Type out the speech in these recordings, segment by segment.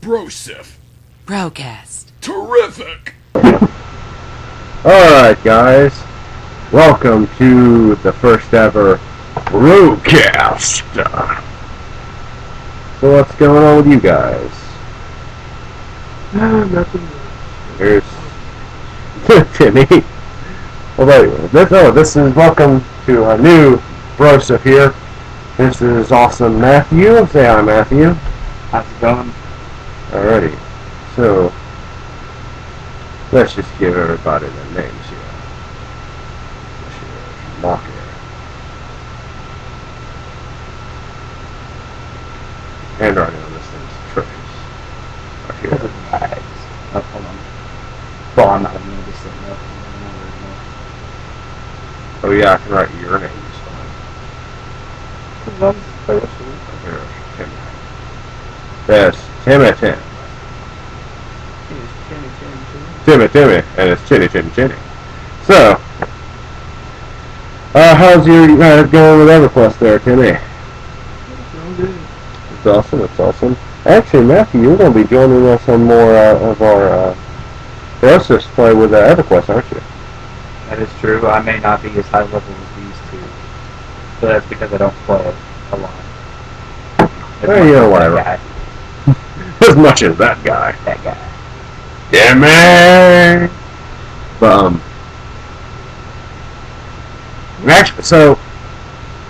Brosif. Broadcast. Terrific. Alright guys, welcome to the first ever Brocast. So what's going on with you guys? Nothing. Here's Timmy. This is welcome to our new Brosif here. This is awesome Matthew. Say hi, Matthew. How's it going? Alrighty, so let's just give everybody their names here. Mark here. Handwriting on this thing's atrocious. Right here. Oh, hold on. Well, I'm not going to this thing up. Oh yeah, I can write your name this time. Here, Timmy. Yes, Timmy. Timmy, and it's Chinny. So, how's your going with EverQuest there, Timmy? It's awesome. Actually, Matthew, you're going to be joining us on more of our Brosif play with EverQuest, aren't you? That is true. I may not be as high level as these two, but that's because I don't play a lot. Whatever. As much as that guy. That guy. Yeah, man. But actually, so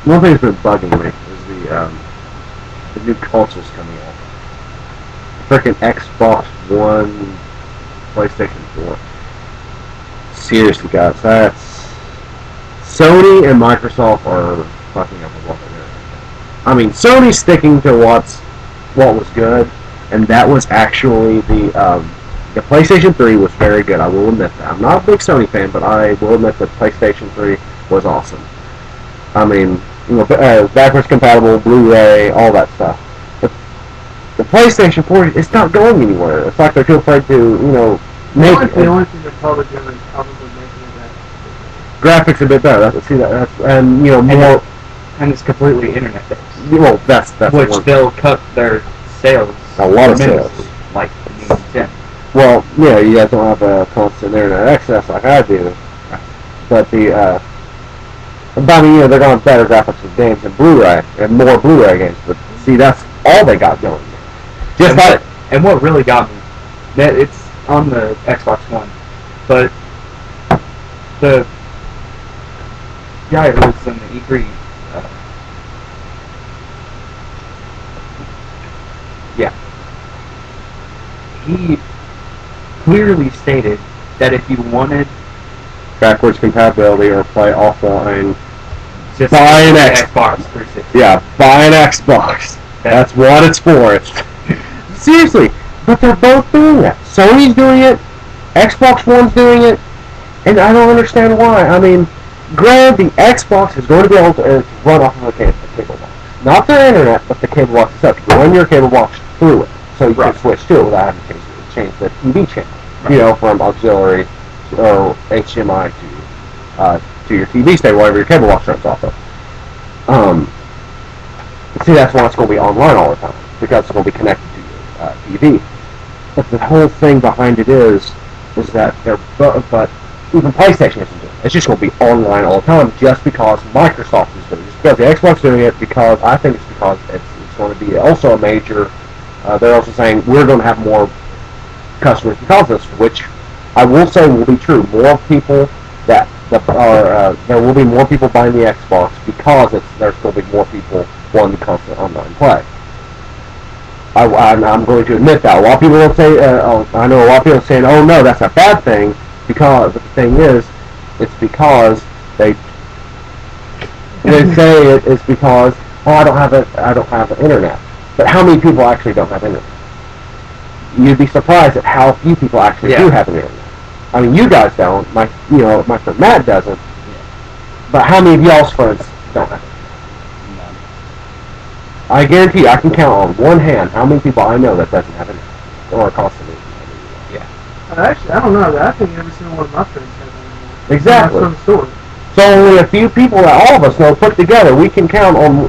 one thing that's been bugging me is the new consoles coming out. Freaking Xbox One, PlayStation 4. Seriously, guys, that's Sony and Microsoft are fucking up with what they're doing. I mean, Sony's sticking to what was good, and that was actually the PlayStation 3 was very good. I will admit that. I'm not a big Sony fan, but I will admit that PlayStation 3 was awesome. I mean, backwards compatible, Blu-ray, all that stuff. But the PlayStation 4, it's not going anywhere. It's like they're too afraid to, make it. The only thing they're probably doing is probably making it graphics a bit better. More. And it's completely internet-based. Well, that's which they'll cut their sales. A lot of sales. Like the means 10. Well, yeah, you guys don't have a constant internet access like I do. But they're going to have better graphics with games and Blu-ray, and more Blu-ray games. But see, that's all they got going. And what really got me, it's on the Xbox One, but the guy who was in the E3, he clearly stated that if you wanted backwards compatibility or play offline, just buy an Xbox 360. Yeah, buy an Xbox. That's what it's for. Seriously, but they're both doing that. Sony's doing it, Xbox One's doing it, and I don't understand why. I mean, granted, the Xbox is going to be able to run off of a cable box. Not their internet, but the cable box itself. You run your cable box through it, so you can switch to it without having to change the TV channel. From auxiliary or HDMI to your TV station, whatever your cable box runs off of. See, that's why it's going to be online all the time, because it's going to be connected to your TV. But the whole thing behind it is that but even PlayStation isn't doing it. It's just going to be online all the time, just because Microsoft is doing it. Just because the Xbox is doing it, because I think it's because it's going to be also a major. They're also saying we're going to have more customers because of this, which I will say will be true. More people there will be more people buying the Xbox because there's going to be more people wanting the constant online play. I'm going to admit that. A lot of people will say, I know a lot of people are saying, oh no, that's a bad thing, but the thing is, it's because they say it's because, I don't have the internet. But how many people actually don't have internet? You'd be surprised at how few people actually do have an internet. I mean, you guys don't. My friend Matt doesn't. But how many of y'all's friends don't have it? None. I guarantee you, I can count on one hand how many people I know that doesn't have it, or constantly. Yeah. Actually, I don't know. I think every single one of my friends has it. Exactly. Some sort. So only a few people that all of us know put together, we can count on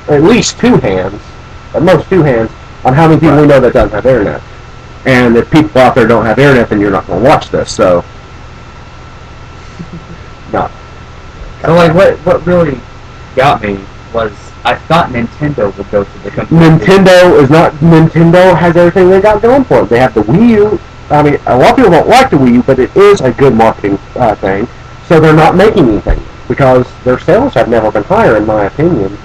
at least two hands, at most two hands, on how many people we know that doesn't have internet. And if people out there don't have internet, then you're not going to watch this. So, not. So like what really got me was I thought Nintendo would go to the Nintendo has everything they got going for it. They have the Wii U. I mean, a lot of people don't like the Wii U, but it is a good marketing thing. So they're not making anything because their sales have never been higher, in my opinion.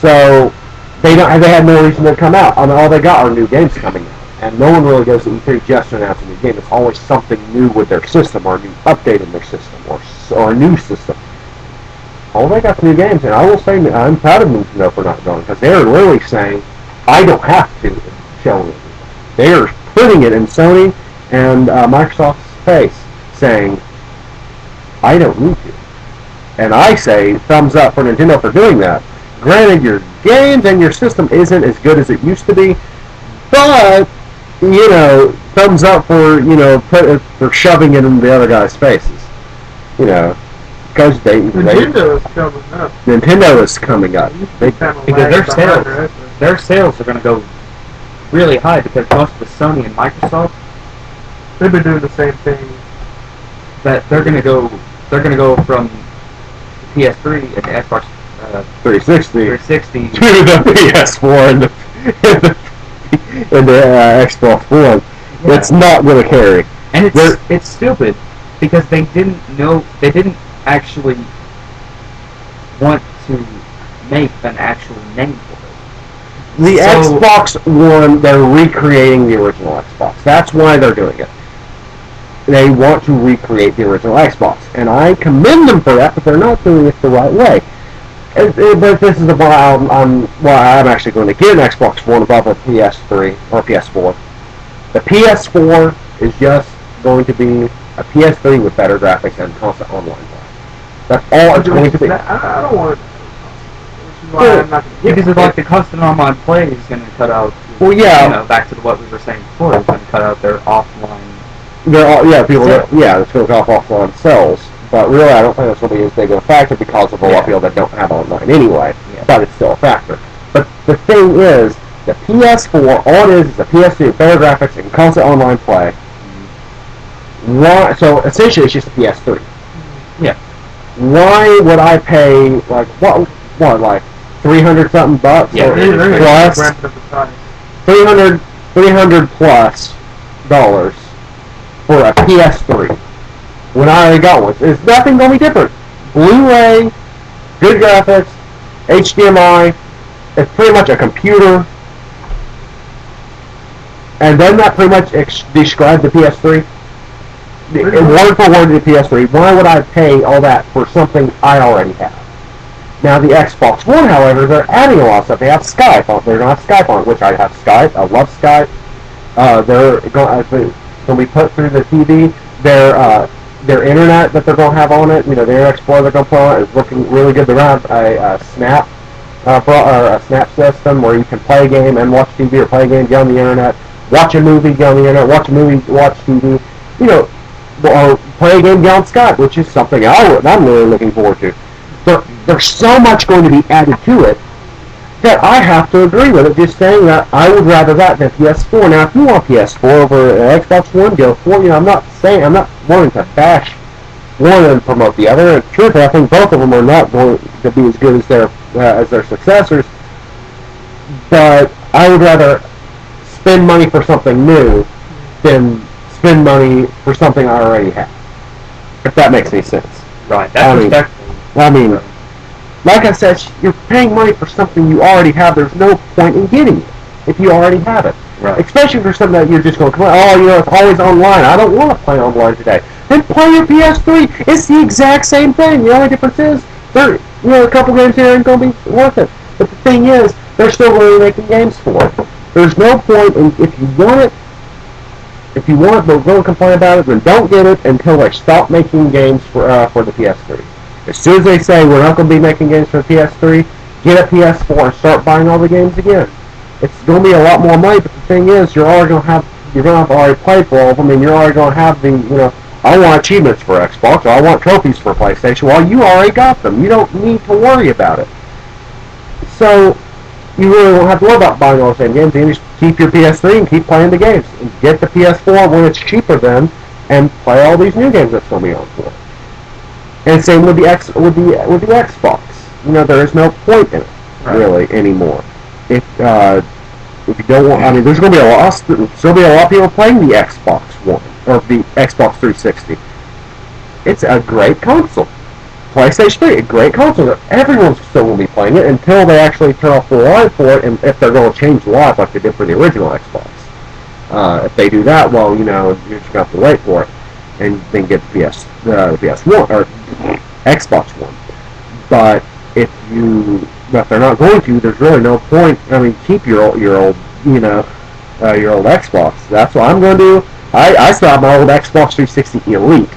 So they had no reason to come out. I mean, all they got are new games coming out, and no one really goes to E3 just to announce a new game. It's always something new with their system, or a new update in their system, or a new system. All they got new games, and I will say I'm proud of Nintendo for not going, because they're literally saying, I don't have to show it. They are putting it in Sony and Microsoft's face, saying, I don't need to. And I say, thumbs up for Nintendo for doing that. Granted, your games and your system isn't as good as it used to be, but, you know, thumbs up for, you know, for shoving it in the other guys' faces. You know. Because Nintendo is coming up. Nintendo is coming up. Because their sales are going to go really high because most of the Sony and Microsoft, they've been doing the same thing. That they're going to go from the PS3 and the Xbox 360 to the PS4 and the Xbox One. Yeah. It's not going to carry. And it's stupid because they didn't actually want to make an actual name for it. The Xbox One, they're recreating the original Xbox. That's why they're doing it. They want to recreate the original Xbox. And I commend them for that, but they're not doing it the right way. But this is why I'm actually going to get an Xbox One above a PS3 or PS4. The PS4 is just going to be a PS3 with better graphics and constant online play. That's all it's going to be. I don't want it. Because like the constant online play is going to cut out. Well, yeah. You know, back to what we were saying before, it's going to cut out their offline. It's going to cut off offline sales. But really, I don't think it's going to be as big of a factor because of a lot of people that don't have online anyway. Yeah. But it's still a factor. But the thing is, the PS4, all it is a PS3 with better graphics and constant online play. So essentially, it's just a PS3. Yeah. Why would I pay like what like $300 something bucks? Yeah, plus $300 plus dollars for a PS3 when I already got one. There's nothing going to be different. Blu-ray, good graphics, HDMI. It's pretty much a computer. And then that pretty much describe the PS3. Word for word to the PS3. Why would I pay all that for something I already have? Now the Xbox One, however, they're adding a lot of stuff. They have Skype on. They're going to have Skype on, which I have Skype. I love Skype. They're going to be put through the TV. Their internet that they're going to have on it, you know, their Explorer they're going to put on it is looking really good. They're going to have a Snap a Snap system where you can play a game and watch TV, or play a game, get on the internet, watch a movie, get on the internet, watch a movie, watch TV. You know. Or play a game down Skype, which is something I'm really looking forward to. There's so much going to be added to it that I have to agree with it. Just saying that I would rather that than PS4. Now, if you want PS4 over an Xbox One, go for it. You know, I'm not wanting to bash one and promote the other. And truthfully, I think both of them are not going to be as good as their successors. But I would rather spend money for something new than spend money for something I already have. If that makes any sense. Right. That's respectful. I mean, like I said, you're paying money for something you already have. There's no point in getting it if you already have it. Right. Especially for something that you're just going to play. Oh, you know, it's always online. I don't want to play online today. Then play your PS3. It's the exact same thing. The only difference is, a couple games here ain't going to be worth it. But the thing is, they're still really making games for it. There's no point in, if you want it, but we're going to complain about it, then don't get it until they stop making games for the PS3. As soon as they say we're not going to be making games for the PS3, get a PS4 and start buying all the games again. It's going to be a lot more money, but the thing is, you're going to have already played for all of them, and you're already going to have I want achievements for Xbox, or I want trophies for PlayStation. Well, you already got them. You don't need to worry about it. So, you really won't have to worry about buying all the same games. You just keep your PS3 and keep playing the games. And get the PS4 when it's cheaper then, and play all these new games that's going to be on for it. And same with the Xbox. You know, there is no point in it really anymore. If you don't want, I mean, there's going to be a lot of people playing the Xbox One or the Xbox 360. It's a great console. PlayStation 3, a great console. Everyone's still going to be playing it until they actually turn off the live for it, and if they're going to change the live like they did for the original Xbox. If they do that, well, you know, you're just going to have to wait for it, and then get the PS1 or Xbox One. But if they're not going to, there's really no point. I mean, keep your old Xbox. That's what I'm going to do. I still have my old Xbox 360 Elite.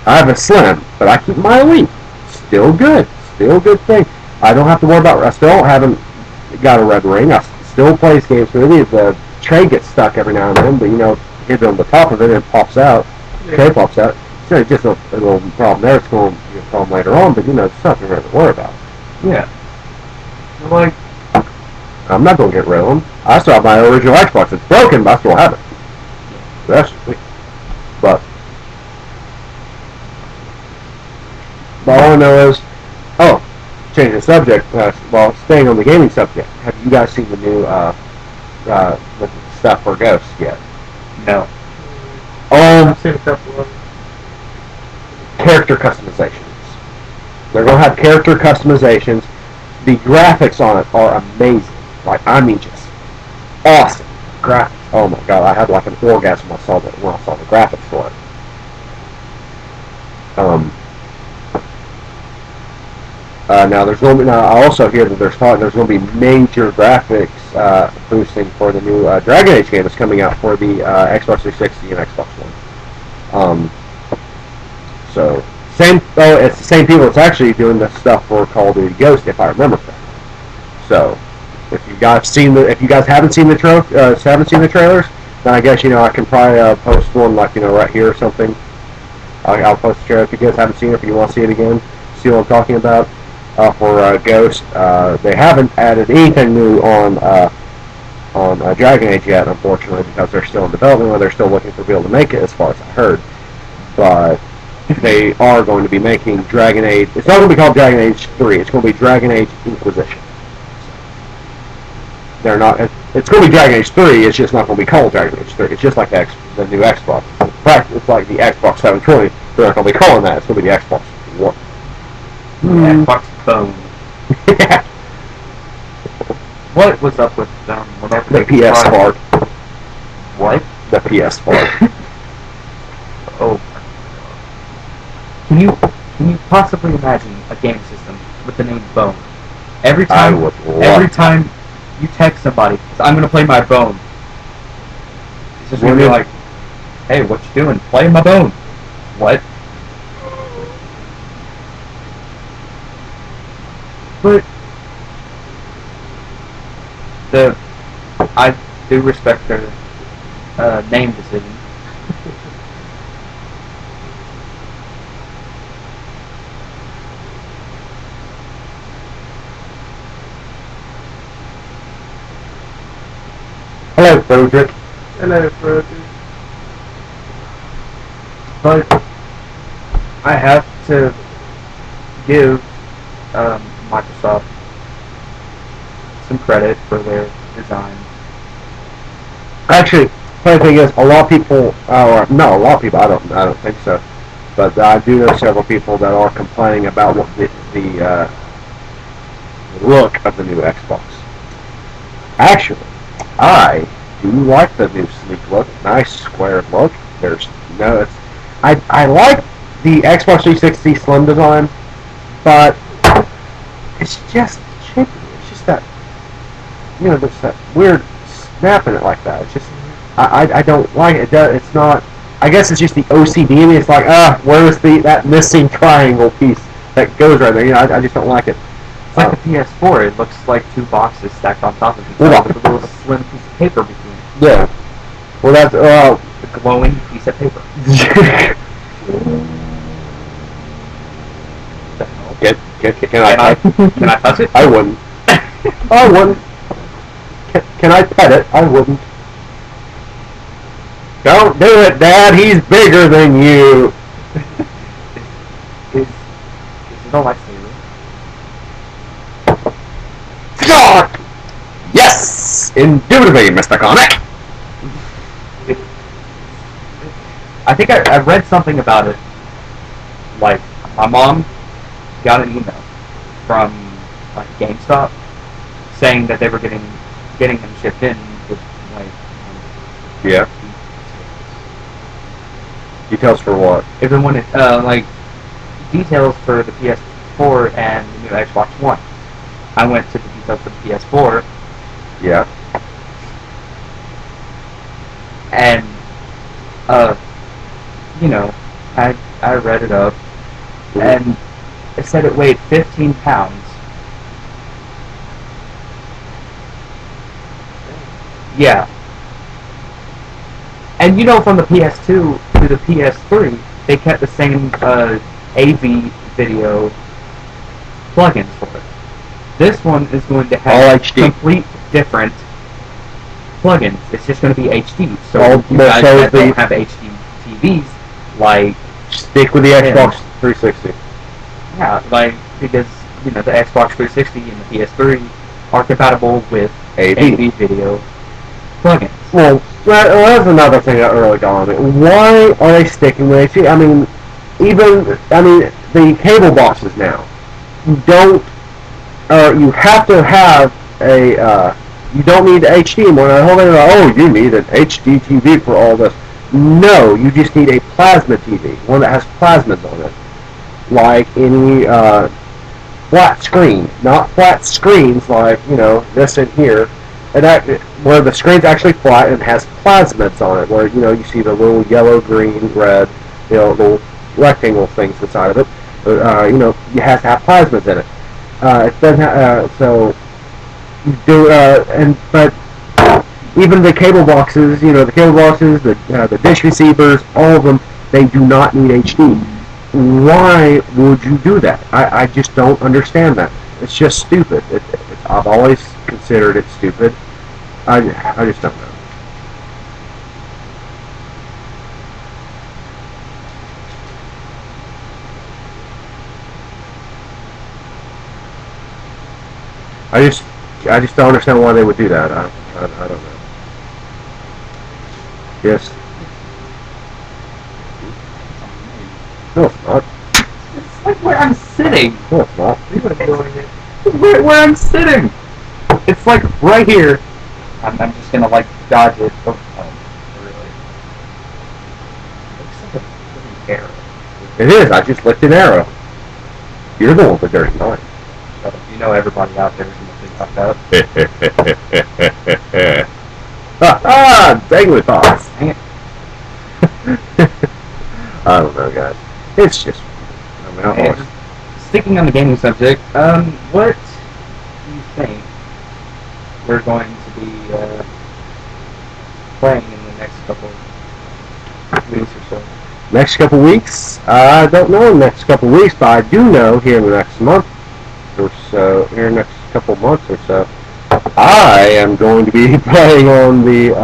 I have a Slim, but I keep my Elite. Still good thing. I don't have to worry about. I still haven't got a red ring. I still plays games with it. The tray gets stuck every now and then, but you know, hit it on the top of it and it pops out. The tray pops out. So it's just a little problem there. It's going to be a problem later on, but you know, it's nothing really to worry about. Yeah. Like, I'm not going to get rid of them. I still have my original Xbox. It's broken, but I still have it. So that's sweet. But all I know is, change the subject. Well, staying on the gaming subject, have you guys seen the new the stuff for Ghosts yet? no. I've seen a couple of them. Character customizations. They're going to have character customizations. The graphics on it are amazing. Like, I mean, just awesome graphics. Oh my god, I had like an orgasm when I saw the graphics for it. Now there's going to be. I also hear that there's going to be major graphics boosting for the new Dragon Age game that's coming out for the Xbox 360 and Xbox One. So it's the same people that's actually doing the stuff for Call of Duty Ghost, if I remember correctly. So if you guys haven't seen the trailers, then I guess I can probably post one like right here or something. I'll post the trailer if you guys haven't seen it. If you want to see it again, see what I'm talking about. For Ghost, they haven't added anything new on Dragon Age yet, unfortunately, because they're still in development, or they're still looking for people to make it, as far as I heard. But they are going to be making Dragon Age. It's not going to be called Dragon Age 3. It's going to be Dragon Age Inquisition. They're not. It's going to be Dragon Age 3. It's just not going to be called Dragon Age 3. It's just like the new Xbox. In fact, it's like the Xbox 720. They're not going to be calling that. It's going to be the Xbox One. Xbox phone. Yeah. What was up with them? The PS part. What? The PS part. Oh. Can you possibly imagine a game system with the name Bone? Every time you text somebody, I'm gonna play my Bone. It's just gonna be like, hey, what you doing? Play my Bone. What? But I do respect their name decision. Hello, Frederick. Hello, Frederick. But I have to give Microsoft some credit for their design. Actually, funny thing is, a lot of people, I don't think so, but I do know several people that are complaining about what the look of the new Xbox. Actually, I do like the new sleek look, nice square look. I like the Xbox 360 Slim design, but it's just chippy. It's just that, there's that weird snapping it like that. It's just, I don't like it. It's not. I guess it's just the OCD in me. It's like, where's that missing triangle piece that goes right there? I just don't like it. It's like the PS4. It looks like two boxes stacked on top of each other with a little slim piece of paper between it. Yeah. Well, that's a glowing piece of paper. Can I touch it? I wouldn't. I wouldn't. Can I pet it? I wouldn't. Don't do it, Dad. He's bigger than you. Is it a lightsaber? God! Yes! Indubitably, Mr. Comic! I think I read something about it. Like, my mom got an email from like GameStop saying that they were getting them shipped in with like Yeah. Details for what? everyone like details for the PS4 and the new Xbox One. I went to the details for the PS4 Yeah. and you know, I read it up and it said it weighed 15 pounds. Yeah. And you know, from the PS2 to the PS3, they kept the same AV video plugins for it. This one is going to All have HD. complete different plugins. It's just going to be HD. So All- you guys so that the- don't have HD TVs, like, Stick with the Xbox 360. yeah, like, because, you know, the Xbox 360 and the PS3 are compatible with AV. AV video plugins. Well, that's another thing that really got on me. Why are they sticking with HD? I mean, the cable boxes now. You have to have you don't need HD anymore. The whole thing about, oh, you need an HD TV for all this. No, you just need a plasma TV, one that has plasmas on it. Like any flat screen, not flat screens like, you know, this and here. And where the screen's actually flat and has plasmids on it, where, you know, you see the little yellow, green, red, you know, little rectangle things inside of it. You know, you have to have plasmids in it. It doesn't so you do, but even the cable boxes, you know, the dish receivers, all of them, they do not need HD. Why would you do that? I just don't understand that. It's just stupid. I've always considered it stupid. I just don't know. I just don't understand why they would do that. I don't know. Yes. No, it's not. It's like where I'm sitting. No, it's not. We would have joined it. Where I'm sitting. It's like right here. I'm just gonna like dodge it. Oh, really? Looks like a pretty arrow. It is. I just licked an arrow. You're the one with the dirty mind. So you know everybody out there is gonna think about that. Dangly thoughts. Dang it. I don't know, guys. It's just. I mean, And sticking on the gaming subject, what do you think we're going to be playing in the next couple weeks or so? next couple weeks. I don't know in the next couple weeks, but I do know here in the next month or so, here in the next couple months or so, I am going to be playing on the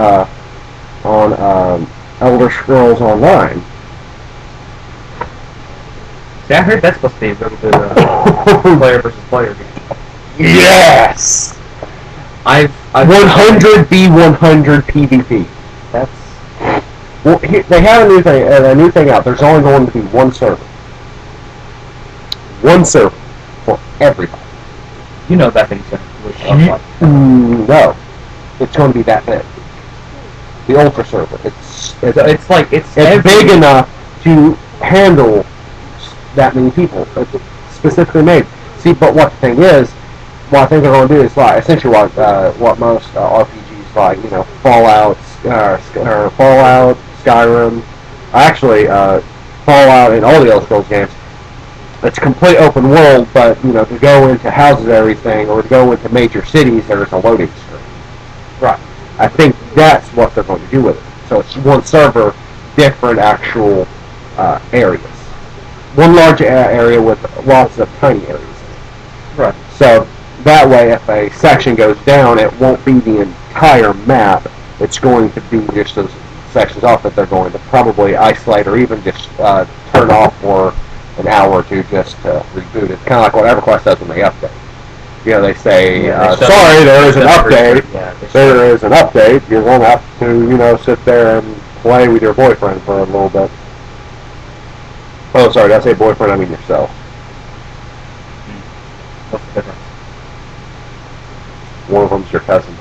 Elder Scrolls Online. See, I heard that's supposed to be a really good player versus player game. Yes! I've 100v100 PvP. That's Well, they have a new thing out. There's only going to be one server. One server for everybody. you know that thing's gonna look up like. No, it's going to be that big. The Ultra server. It's big enough to handle that many people. It's specifically made. See, but what the thing is, what I think they're going to do is like essentially what most RPGs like, you know, Fallout, Skyrim, actually Fallout and all the Elder Scrolls games. It's complete open world, but you know, to go into houses and everything, or to go into major cities, there's a loading screen. Right. I think that's what they're going to do with it. So it's one server, different actual areas. One large area with lots of tiny areas. Right. So that way, if a section goes down, it won't be the entire map. It's going to be just those sections off that they're going to probably isolate or even just turn off for an hour or two just to reboot. It's kind of like what EverQuest does when they update. You know, they say, sorry, there is an update. There is an update. You're going to have to, sit there and play with your boyfriend for a little bit. Oh, sorry, did I say boyfriend? I mean yourself. What's the difference? One of them's your cousin.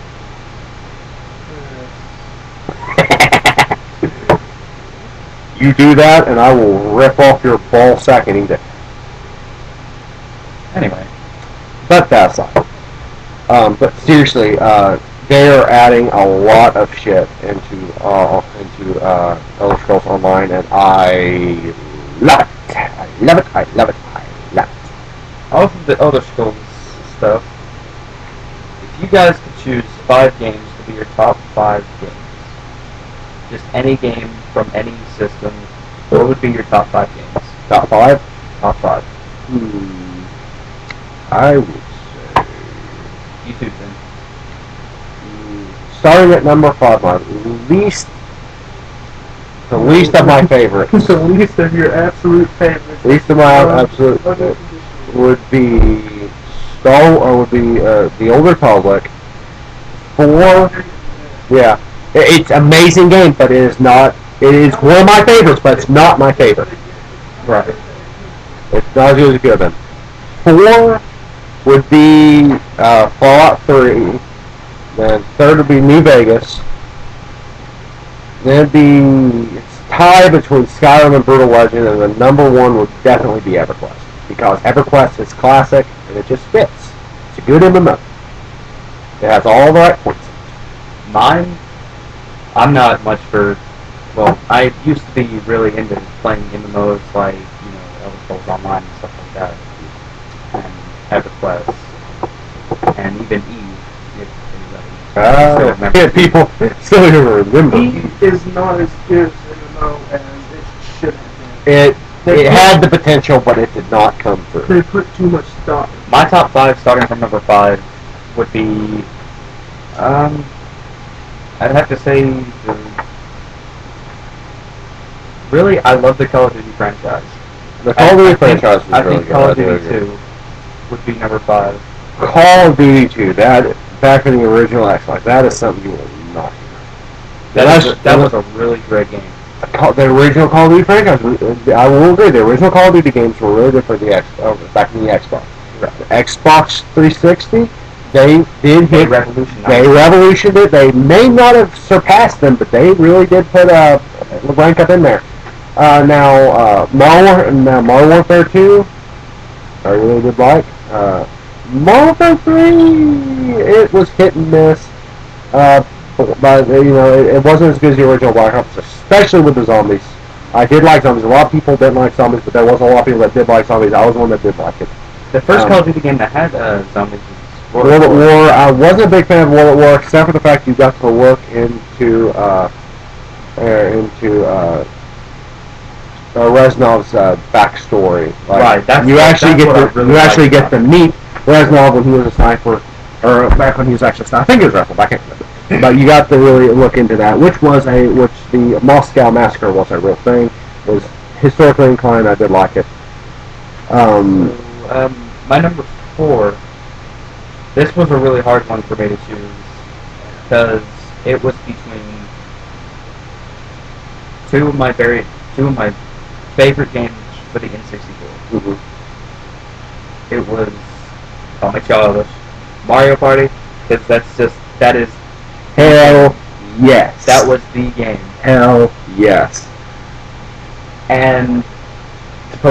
You do that, and I will rip off your ball sack and eat it. Anyway. But that's not. But seriously, they are adding a lot of shit into Elder Scrolls Online, and I love it. I love it. I love it. I love it. Off of the Elder Scrolls stuff, if you guys could choose 5 games to be your top 5 games, just any game from any system, what would be your top 5 games? Top 5? Top 5. I would say... You too, Tim. Starting at number 5, the least of my favorites. The least of your absolute favorites. Least of my absolute would be the Old Republic. 4, yeah, it's an amazing game, but it is not. It is one of my favorites, but it's not my favorite. Right. It's not as good as it could have been. 4 would be Fallout 3. Then 3rd would be New Vegas. Then it's tied between Skyrim and Brutal Legend, and the number 1 would definitely be EverQuest, because EverQuest is classic and it just fits. It's a good MMO. It has all the right points. Mine, I'm not much for. Well, I used to be really into playing MMOs like Elder Scrolls Online and stuff like that, and EverQuest, and even Eve. If anybody People still even remember. Eve is not as good as MMO as it should have been. It had the potential, but it did not come through. They put too much stock. My top 5, starting from number 5, would be, I'd have to say, really, I love the Call of Duty franchise. The Call of Duty franchise was I really think good. Call of Duty 2 would be number 5. Call of Duty 2, that back in the original Xbox, that is something you will not hear. That was a really great game. The original Call of Duty franchise, I will agree, the original Call of Duty games were really good for the back in the Xbox. Right. The Xbox 360, they revolutionized. They revolutionized it. They may not have surpassed them, but they really did put rank up in there. Now Modern Warfare 2, I really did like. Modern Warfare 3, it was hit and miss. But it wasn't as good as the original Black Ops, especially with the zombies. I did like zombies. A lot of people didn't like zombies, but there was a lot of people that did like zombies. I was one that did like it. The first Call of Duty game that had zombies was World at War. I wasn't a big fan of World at War, except for the fact you got to look into Reznov's backstory. Right. You actually get to meet Reznov when he was a sniper, or back when he was actually a sniper. I think it was Reznov. I can't remember. But you got to really look into that, which the Moscow Massacre was a real thing. It was historically inclined. I did like it. My number 4. This was a really hard one for me to choose because it was between two of my favorite games for the N64. Mm-hmm. It was, call me childish, Mario Party, because that is Hell yes. That was the game. Hell yes. And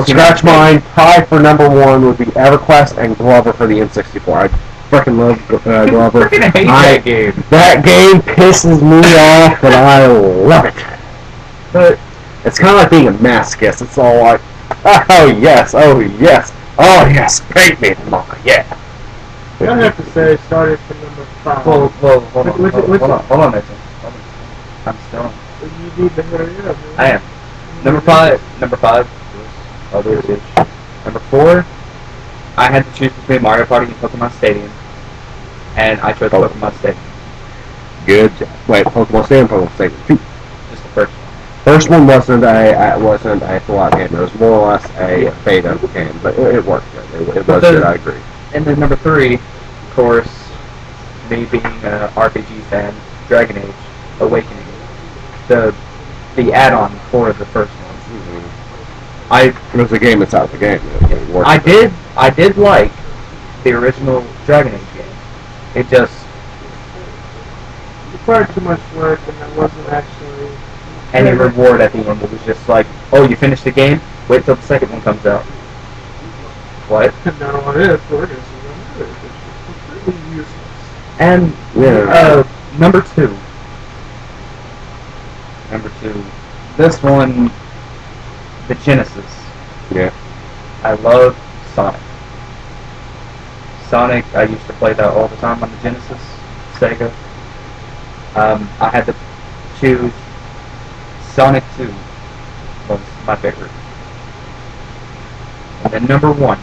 scratch mine, tie for number 1 would be EverQuest and Glover for the N64. I freaking love Glover. I freaking hate that game. That game pisses me off, but I love it. But it's kind of like being a masochist. It's all like, oh yes, oh yes, oh yes, paint me, mama, yeah. I have to say, started from number 5. Well, hold on, Mitchell. I'm still. You need to hurry up. Man. I am. Number 5 was Elder Scrolls. Number 4, I had to choose between Mario Party and Pokemon Stadium. and I chose Pokemon Stadium. Good job. Wait, Pokemon Stadium, Pokemon Stadium 2. Just the first one. First one wasn't a full-out game. It was more or less a beta game, but it worked good. It was good, I agree. And then number 3, of course, me being an RPG fan, Dragon Age Awakening, the add-on for the first one. It was a game inside the game. I did like the original Dragon Age game. It just required too much work, and there wasn't actually any reward at the end. It was just like, oh, you finished the game? Wait till the second one comes out. What? No, it is. It's completely useless. And number two. This one, the Genesis. Yeah. I love Sonic. I used to play that all the time on the Genesis, Sega. I had to choose. Sonic 2 was my favorite. And then number 1.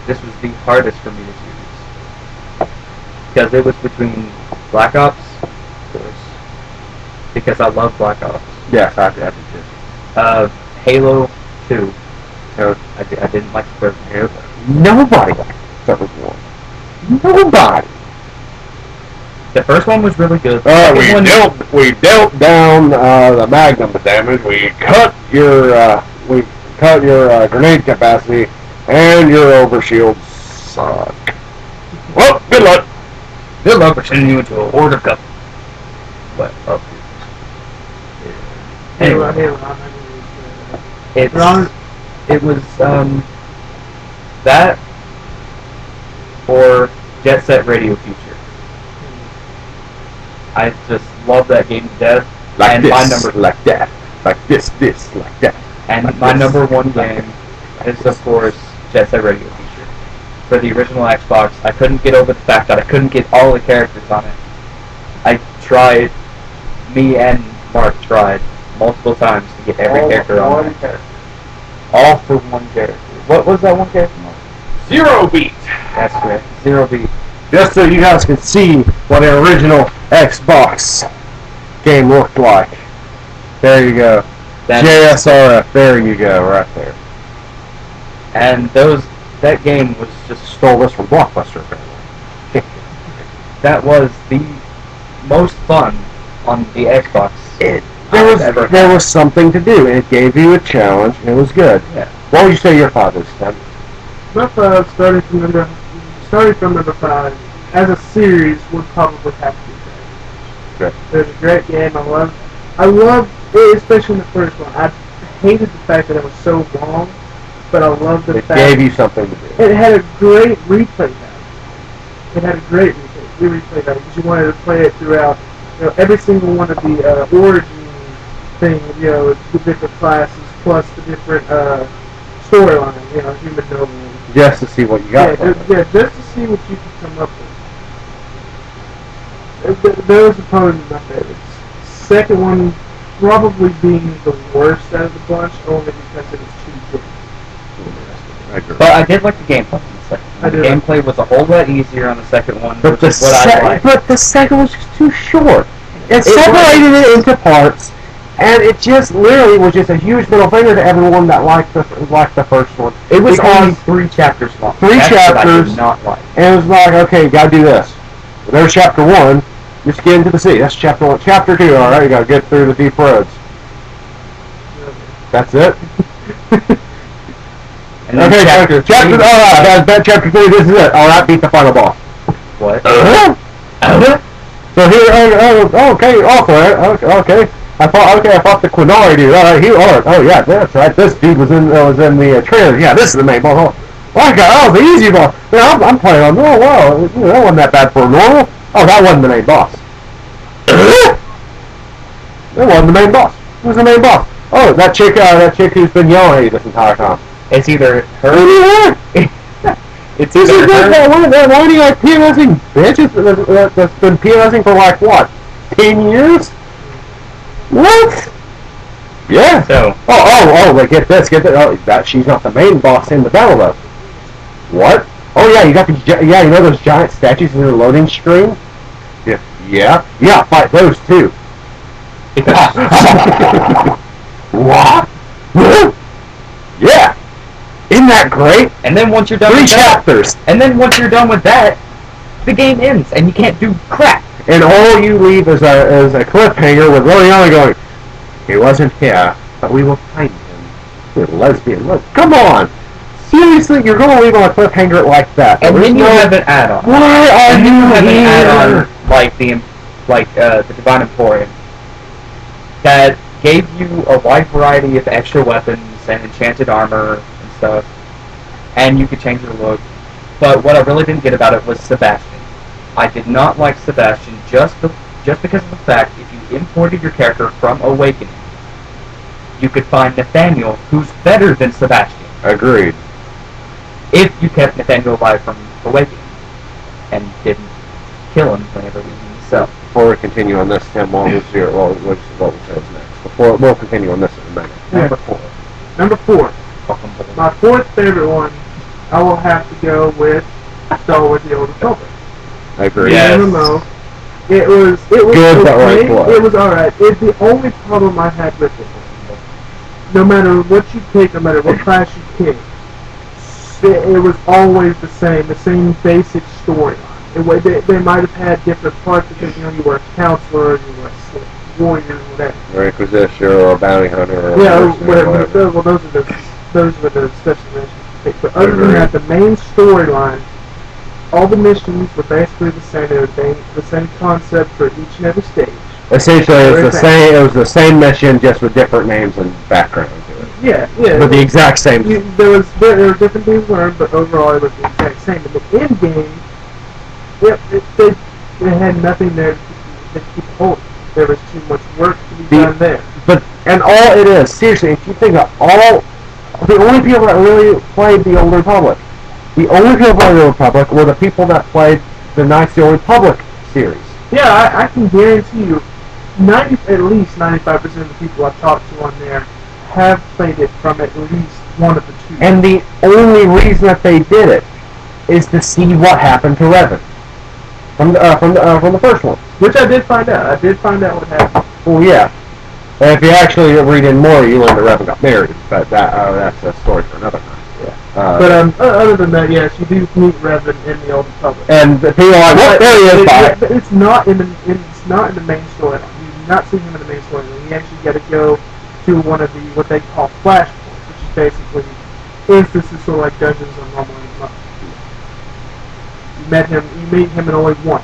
This was the hardest for me to choose. Because it was between Black Ops, of course, because I love Black Ops. Yes, I did too. Halo 2. I didn't like the first one. Nobody liked the first one. Nobody. The first one was really good. We dealt down the magnum damage. We cut your grenade capacity, and your overshield suck. Well, good luck. Good luck for sending you into a horde of guns. What? Oh. Anyway, it was that or Jet Set Radio Future. I just love that game to death. Like that. And my number 1 game is, of course, Jet Set Radio Future. For the original Xbox, I couldn't get over the fact that I couldn't get all the characters on it. I tried, me and Mark tried, multiple times to get every character on it. All for one character. What was that one character, Mark? Zero Beat. That's correct. Zero Beat. Just so you guys can see what an original Xbox game looked like. There you go. JSRF. There you go, right there. And that game was just stole this from Blockbuster. That was the most fun on the Xbox. There was something to do, and it gave you a challenge, and it was good. Yeah. What would you say your father's done? My 5, starting from number 5, as a series, would probably have to be great. It was a great game. I loved it, especially in the first one. I hated the fact that it was so long, but I loved the fact it gave you something to do. It had a great replay value. Replay value because you wanted to play it throughout. Every single one of the origin thing. The different classes plus the different storylines. Human novel. Just to see what you got. Just to see what you can come up with. Those are probably my favorites. Second one probably being the worst out of the bunch, only because it was too good. But I did like the gameplay in the second one. The gameplay was a whole lot easier on the second one, which is what I liked. But the second was just too short. It separated it into parts, and it just literally was just a huge middle finger to everyone that liked the first one. It was only 3 chapters long. That's chapters. What I did not like. And it was like, okay, you gotta do this. Well, there's chapter 1. Just get into the sea. That's chapter 1. Chapter 2, alright, you gotta get through the deep roads. That's it? And then okay, chapter 3, chapter 3, this is it. Alright, beat the final boss. What? So here, okay, okay. I fought the Quinari dude. Alright, yeah, that's right. This dude was in the trailer. Yeah, this is the main boss. The easy boss. Yeah, I'm playing on normal. Wow, that wasn't that bad for normal. Oh, that wasn't the main boss. It wasn't the main boss. Who was the main boss? Oh, that chick who's been yelling at you this entire time. It's either her. It's either her. That whiny PMSing bitch that's been PMSing for like what, 10 years? What? Yeah. So. Oh! Like get this. Oh, she's not the main boss in the battle though. What? Oh yeah, you got the you know those giant statues in the loading screen? Yeah, fight those too. What? Yeah. Isn't that great? And then once you're done 3 with chapters. and then once you're done with that, the game ends and you can't do crap. And all you leave is a cliffhanger with Liliana going, he wasn't here, but we will find him. With lesbian. Look, come on. Seriously, you're going to leave on a cliffhanger like that. And then you have an add-on. Why are and you then you have here? an add-on like the Divine Emporium that gave you a wide variety of extra weapons and enchanted armor and stuff, and you could change your look. But what I really didn't get about it was Sebastian. I did not like Sebastian just because of the fact if you imported your character from Awakening, you could find Nathaniel, who's better than Sebastian. Agreed. If you kept Nathaniel alive from Awakening and didn't kill him for whatever reason. So before we continue on this, Tim, what was what was next? Before we'll continue on this in a minute. Number 4. Number 4. My 4th favorite one, I will have to go with Star Wars: The Old Republic. I agree. Yes. MMO. It was good, okay. but right blood. It was alright. The only problem I had with it, no matter what you pick, no matter what class you pick, it was always the same basic storyline. They might have had different parts because you were a counselor, you were a warrior, whatever. Or Inquisition, or a bounty hunter, or whatever. Well, those were the special missions you pick. But other than that, the main storyline, all the missions were basically the same. They were the same concept for each and every stage. Essentially, it was the same mission, just with different names and background to it. Yeah. But the exact same. There were different things learned, but overall it was the exact same. In the end game, they had nothing there to keep holding. There was too much work to be done there. And all it is, seriously, if you think of the only people that really played the Old Republic, the only people that played the Old Republic were the people that played the Knights of the Old Republic series. Yeah, I can guarantee you, at least 95% of the people I've talked to on there have played it from at least one of the two. And the only reason that they did it is to see what happened to Revan from the first one. Which I did find out. I did find out what happened. Well, yeah. And if you actually read in more, you learn that Revan got married. But that's a story for another time. Yeah. But other than that, yes, you do meet Revan in the Old Republic. And the people are like, "What? There he is!" It's not in the main storyline. You do not see him in the main storyline. You actually got to go to one of what they call flashpoints, which is basically instances sort of like dungeons or normal MMO. You meet him in only one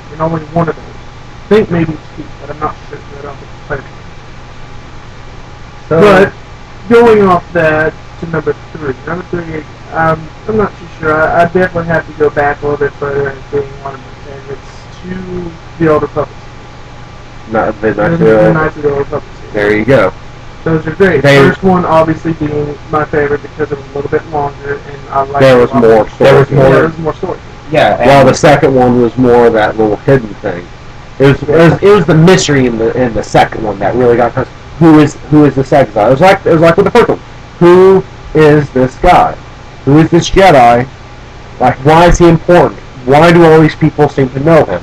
of those. I think maybe 2, but I'm not sure. I don't think it's played. But going off that to number 3. Number 3, I'm not too sure. I definitely have to go back a little bit further and being one of my favorites to the Old Republic. The Knights of the Old Republic. There you go. Those are great. The first one obviously being my favorite because it was a little bit longer and I liked There was more story. There was more story. Yeah. While the second one was more that little hidden thing. It was the mystery in the second one that really got us. Who is this exile? It was like with the first one. Who is this guy? Who is this Jedi? Like, why is he important? Why do all these people seem to know him?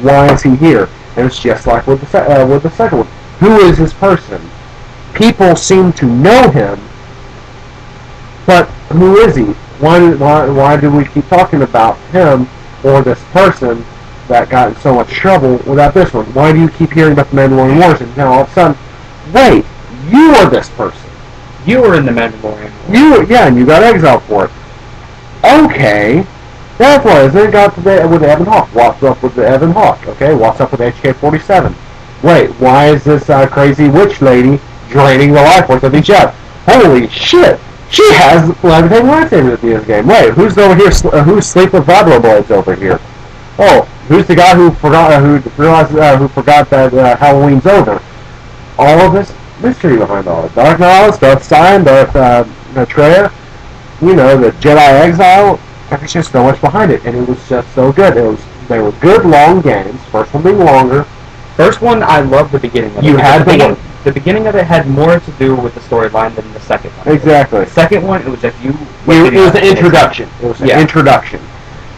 Why is he here? And it's just like with the second one. Who is this person? People seem to know him, but who is he? Why do we keep talking about him or this person that got in so much trouble without this one? Why do you keep hearing about the Mandalorian Wars and now all of a sudden, wait, you are this person. You were in the Mandalorian Wars. And you got exiled for it. Okay, that's why it got with Evan Hawke. What's up with the Evan Hawke? Okay, what's up with HK-47? Wait, why is this crazy witch lady draining the life force of each other? Holy shit! She has levitating lightsabers at the end of the game. Wait, who's over here? Who's sleep with vibro blades over here? Oh, who's the guy who forgot that Halloween's over? All of this mystery behind all it. Darth Nihilus, Darth Sion, Darth Atreya, the Jedi Exile. There's just so much behind it, and it was just so good. They were good long games. First one being longer. First one, I loved the beginning of it. The beginning of it had more to do with the storyline than the second one. Exactly. The second one, it was just you. It was an introduction. It was an introduction.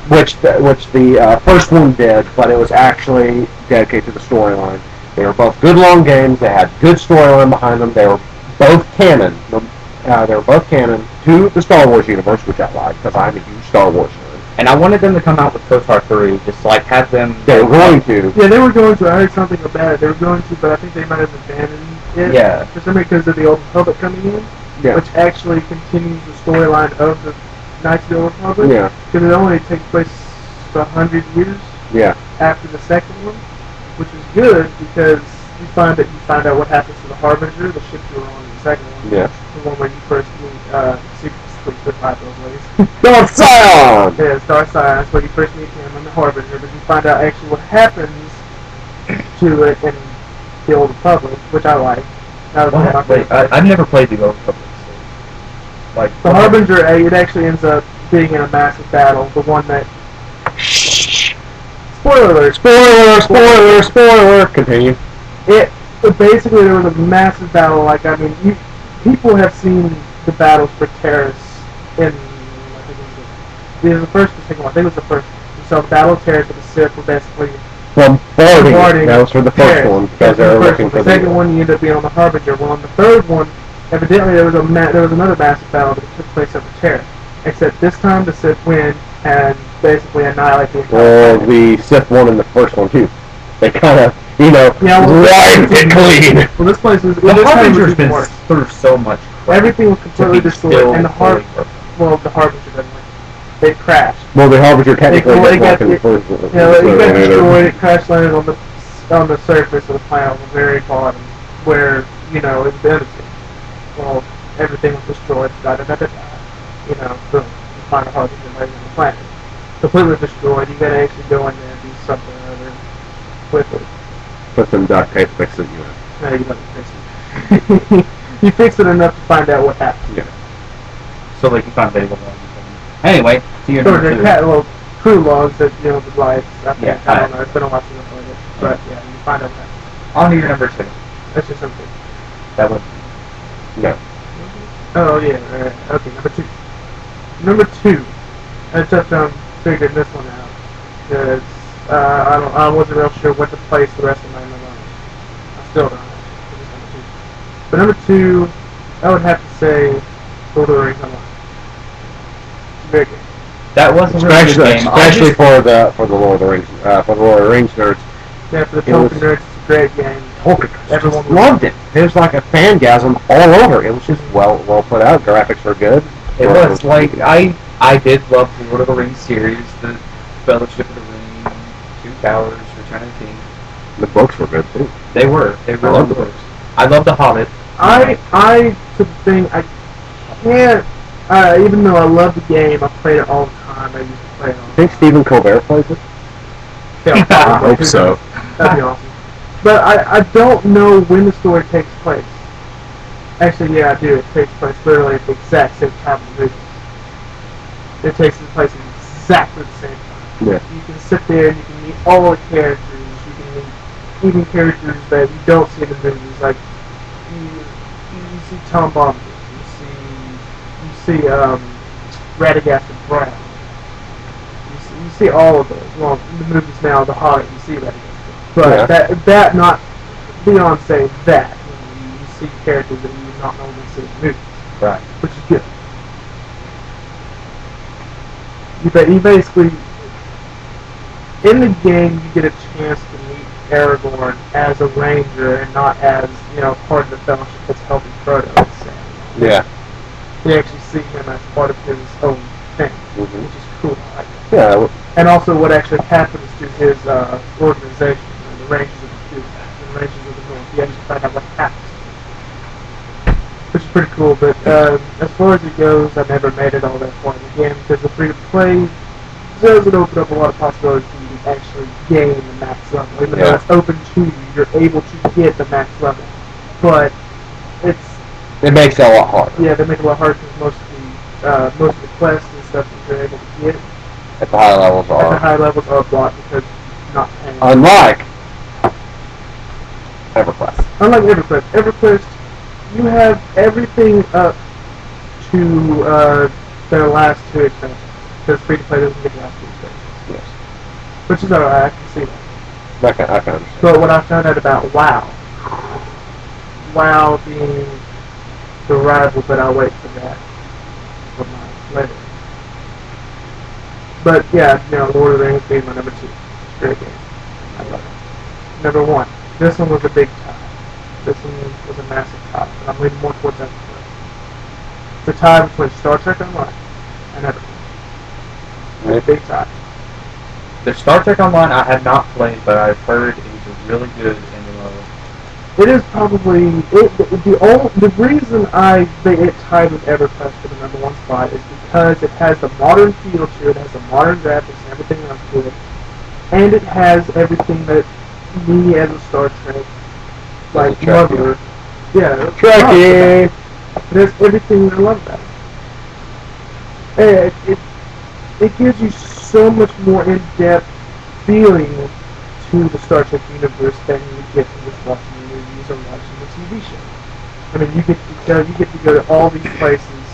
which the first one did, but it was actually dedicated to the storyline. They were both good long games. They had good storyline behind them. They were both canon. They were both canon to the Star Wars universe, which I like because I'm a huge Star Wars fan. And I wanted them to come out with KOTOR 3, just like have them. They were going to. Yeah, they were going to. I heard something about it. They were going to, but I think they might have abandoned it. Yeah. For some reason, because of the Old Republic coming in, Yeah. which actually continues the storyline of the Knights of the Old Republic. Yeah. Because it only takes place 100 years Yeah. after the second one, which is good because you find out what happens to the Harbinger, the ship you were on in the second one. Yeah. The one where you first meet Secret Goodbye those ways. Darth Sion! Yeah, Star Science, where you first meet him and the Harbinger, but you find out actually what happens to it in the Old Republic, which I like. That was one of my Wait, favorites. I've never played the Old Republic. So, like The Harbinger, it actually ends up being in a massive battle. The one that... Spoiler alert! Spoiler! Continue. It basically, there was a massive battle. Like, I mean, people have seen the battles for Terrace in... I think it was the first or second one. I think it was the first. So the Battle of Terrace with the Sith were basically... Bombarding. That was for the first Terrace. one, because they were looking for the second one. You end up being on the Harbinger. Well, on the third one, evidently there was another massive battle that took place over Terrace. Except this time the Sith win and basically annihilate the entire Well, planet. the Sith won in the first one, too. They kind of, wiped it clean. Well, this place was... The this time Harbinger's was even been worse. through so much crap. Everything was completely to be destroyed, still and the fully perfect. the Harbinger didn't win. They crashed. Well, the Harbinger technically They didn't got- work in the first You know, it got destroyed. It crash landed on the surface of the planet on the very bottom, where it was empty. Well, everything was destroyed. Da da da da da. Boom. You find a Harbinger landing on the planet, completely destroyed. You gotta actually go in there and do something or other with it. Put some duct tape, fix it, No, you don't fix it. You fix it enough to find out what happened. Yeah. So they can find Vader. Anyway, to your Or number the two. crew logs that the life. I think, Yeah, I don't know. It's been a while since I played it, but yeah, you find out what happened. On to your number two. That's just something. That was No. Oh yeah, right. Okay, number two. Number two. I just figured this one out because I wasn't real sure what to place the rest of my number on. I still don't. It's just number two. But number two, I would have to say Lord of the Rings Online. Very good. that was a really good game. Especially for the Lord of the Rings, nerds. Yeah, for the It was- Tolkien nerds, it's a great game. Tolkien Everyone loved it. There's like a fangasm all over. It was just well put out. Graphics were good. It was like I did love the Lord of the Rings series, the Fellowship of the Ring, Two Towers, Return of the King. The books were good too. They were. They I really love the were. books. I love The Hobbit. I to the thing, I can't, even though I love the game, I played it all the time, I used to play it all I the think time. Stephen Colbert plays it. Yeah, I hope so. That'd be awesome. But I don't know when the story takes place. Actually, yeah, I do. It takes place literally at the exact same time in the movie. It takes place at exactly the same time. Yeah. You can sit there and you can meet all the characters. You can meet even characters that you don't see in the movies. Like you see Tom Bombadil. You see Radagast and Brown. You see all of those. Well, in the movies now, The Hobbit, you see Radagast. But Yeah. that not beyond saying that. You see characters that you would not normally see in the movies. Right. Which is good. You basically, in the game, you get a chance to meet Aragorn as a ranger and not as, part of the Fellowship that's helping Frodo and Sam. Yeah. You actually see him as part of his own thing, Mhm. which is cool. I like it. Yeah. And also what actually happens to his organization, the Rangers of the Rangers of the North. You actually find out what happens to them. Which is pretty cool, but as far as it goes, I never made it all that far in the game because the free-to-play doesn't open up a lot of possibilities for you to actually gain the max level. Even though it's open to you, you're able to get the max level. But It makes it a lot harder. yeah, they make it a lot harder because most of the quests and stuff that you're able to get At the high levels at the are. high levels are blocked because you're not paying. Unlike EverQuest. Unlike EverQuest, EverQuest, you have everything up to their last two expansions. because free to play doesn't give you access to it. Yes. Which is alright, I can see that. I can understand. But when I found out about WoW being the rival, but I'll wait for that for my later. But yeah, Lord of the Rings being my number 2. Great game. I love it. Number 1. This one was a big tie. This one was a massive tie, but I'm leaning more towards that one. The tie between Star Trek Online and Everything. A big tie. The Star Trek Online I have not played, but I've heard it was a really good MMO. It is probably the reason it tied with EverQuest for the number 1 spot is because it has the modern feel to it, has the modern graphics and everything else to it, and it has everything that me as a Star Trek lover, Trekkie. It has everything I love about it. It gives you so much more in-depth feeling to the Star Trek universe than you get from just watching the movies or watching the TV show. I mean, you get to go to all these places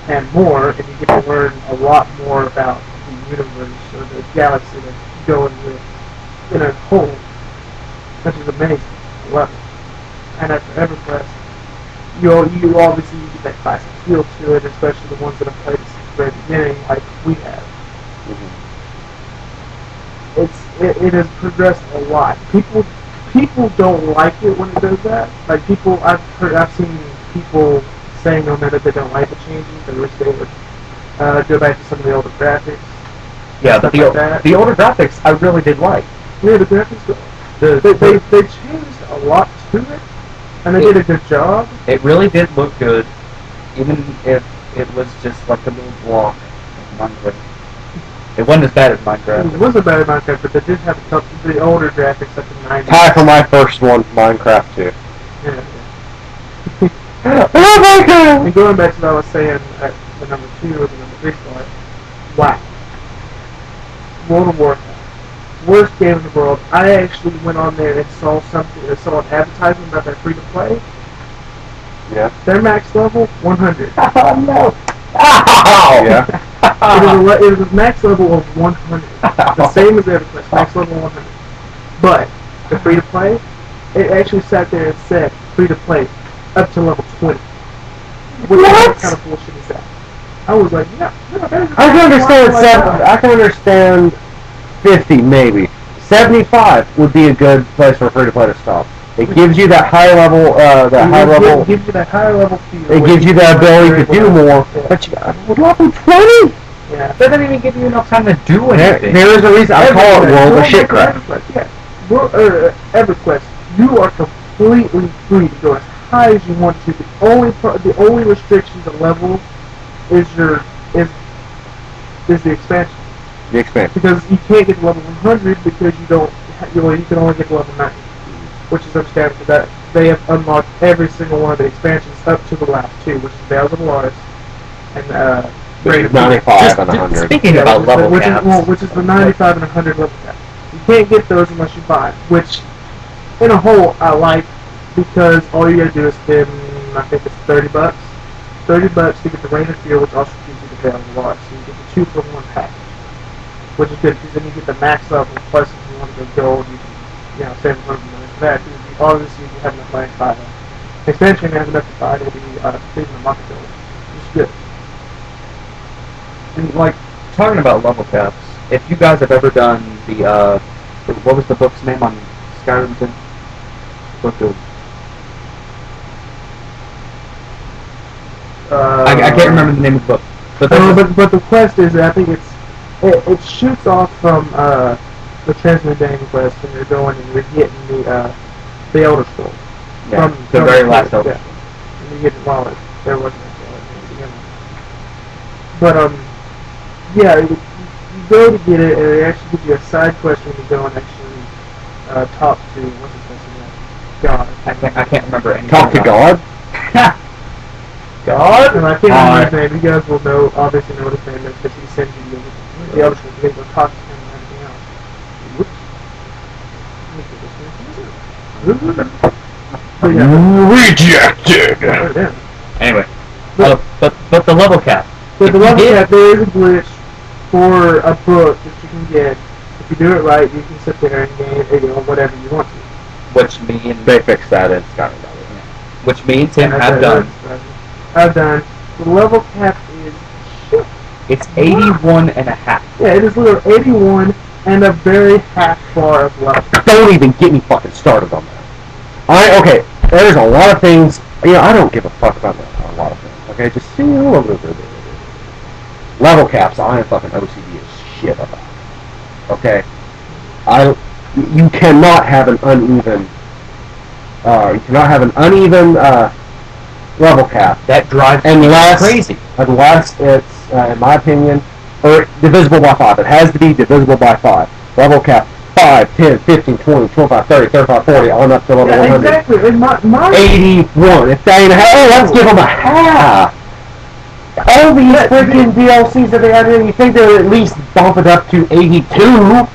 and more, and you get to learn a lot more about the universe or the galaxy that you go in with in a whole, which is amazing. I love it. And after EverQuest, you obviously get that classic feel to it, especially the ones that have played it since the very beginning, like we have. It has progressed a lot. People don't like it when it does that. Like I've seen people saying no matter they don't like the changes, they wish they would go back to some of the older graphics. Yeah, the older graphics I really did like. Yeah, the graphics. They changed a lot to it, and they did a good job. It really did look good, even if it was just like a little block of Minecraft. It wasn't as bad as Minecraft. It wasn't bad as Minecraft, but they did have a couple of the older graphics, like the 90s. Tie for my first one, Minecraft 2. Yeah. Oh my god! And going back to what I was saying at the number 2 or the number 3 spot, wow. World of Warcraft. Worst game in the world. I actually went on there and saw an advertisement about their free-to-play. Yeah. Their max level, 100. Oh no! Oh! Yeah. It was a max level of 100. The same as EverQuest, max level 100. But, the free-to-play, it actually sat there and said, free-to-play, up to level 20. What kind of bullshit is that? I was like, I can understand 50 maybe. 75 would be a good place for free to play to stop. It gives you that high level, It gives you that higher level feel. It gives you the ability to do more. Yeah. But you got level 20. Yeah. That doesn't even give you enough time to do anything. There is a reason I call it World of Shitcraft. Yeah. EverQuest, you are completely free to go as high as you want to. The only restriction to level is the expansion. The expansion. Because you can't get to level 100 because you can only get to level 90, which is understandable. That they have unlocked every single one of the expansions up to the last 2, which is Veils of Alaris and 95 and 100. Speaking about level caps, which is the 95 and 100 level cap. You can't get those unless you buy, which in a whole I like because all you gotta do is spend, I think it's $30. $30 to get the Rain of Fear, which also gives you the Veil of Alaris. So you get the 2-for-1 package, which is good because then you get the max level. Plus, if you want to go gold, you can save $100 million for that. Obviously, if you have enough money to buy the expansion and have enough to buy it, it'll be completing the market gold, which is good. and like talking about level caps, if you guys have ever done the what was the book's name on Skyrim? Book of I can't remember the name of the book. But the quest is, I think it shoots off from the Transmundane quest, and you're going and you're getting the Elder Scroll. Yeah, the very last Elder Scroll. And you get there wasn't a beginning. But yeah, you go to get it, and it actually gives you a side quest when you go and actually talk to what's his name? God. I can't remember anything. Talk to God? God? And I can't remember his name. You guys will obviously know what his name is, because he sends you the Elder Scrolls. You go talk to him and everything else. Rejected! Anyway, but the level cap. But the level cap, there is a glitch for a book that you can get. If you do it right, you can sit there and game whatever you want to. Which me and They fixed that in Skyrim. which me and Tim Yeah, have done. I've done. The level cap is shit. It's 81 and a half. Yeah, it is literally 81 and a very half bar of level. Don't even get me fucking started on that. Okay, there's a lot of things. I don't give a fuck about a lot of things. Okay, just see level caps. I am fucking OCD as shit about. Okay, you cannot have an uneven. Level cap. That drives me crazy. Unless it's, in my opinion, or divisible by 5. It has to be divisible by 5. Level cap 5, 10, 15, 20, 25, 30, 35, 40, on up to level 100. Exactly. And my 81. If they ain't let's give them a half. All these freaking DLCs that they have here, you think they'll at least bump it up to 82? I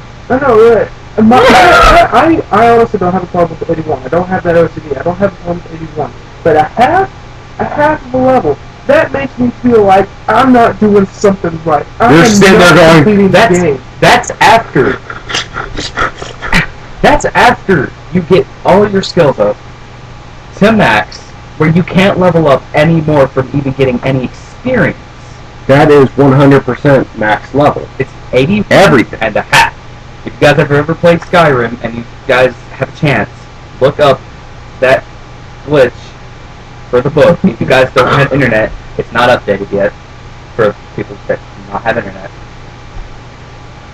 know, really. I honestly don't have a problem with 81. I don't have that OCD. I don't have a problem with 81. But a half of a level, that makes me feel like I'm not doing something right. You're sitting there going, that's after. That's after you get all your skills up to max, where you can't level up anymore from even getting any experience. That is 100% max level. It's 80 everything and a half. If you guys have ever played Skyrim and you guys have a chance, look up that glitch for the book. If you guys don't have internet, it's not updated yet for people that do not have internet.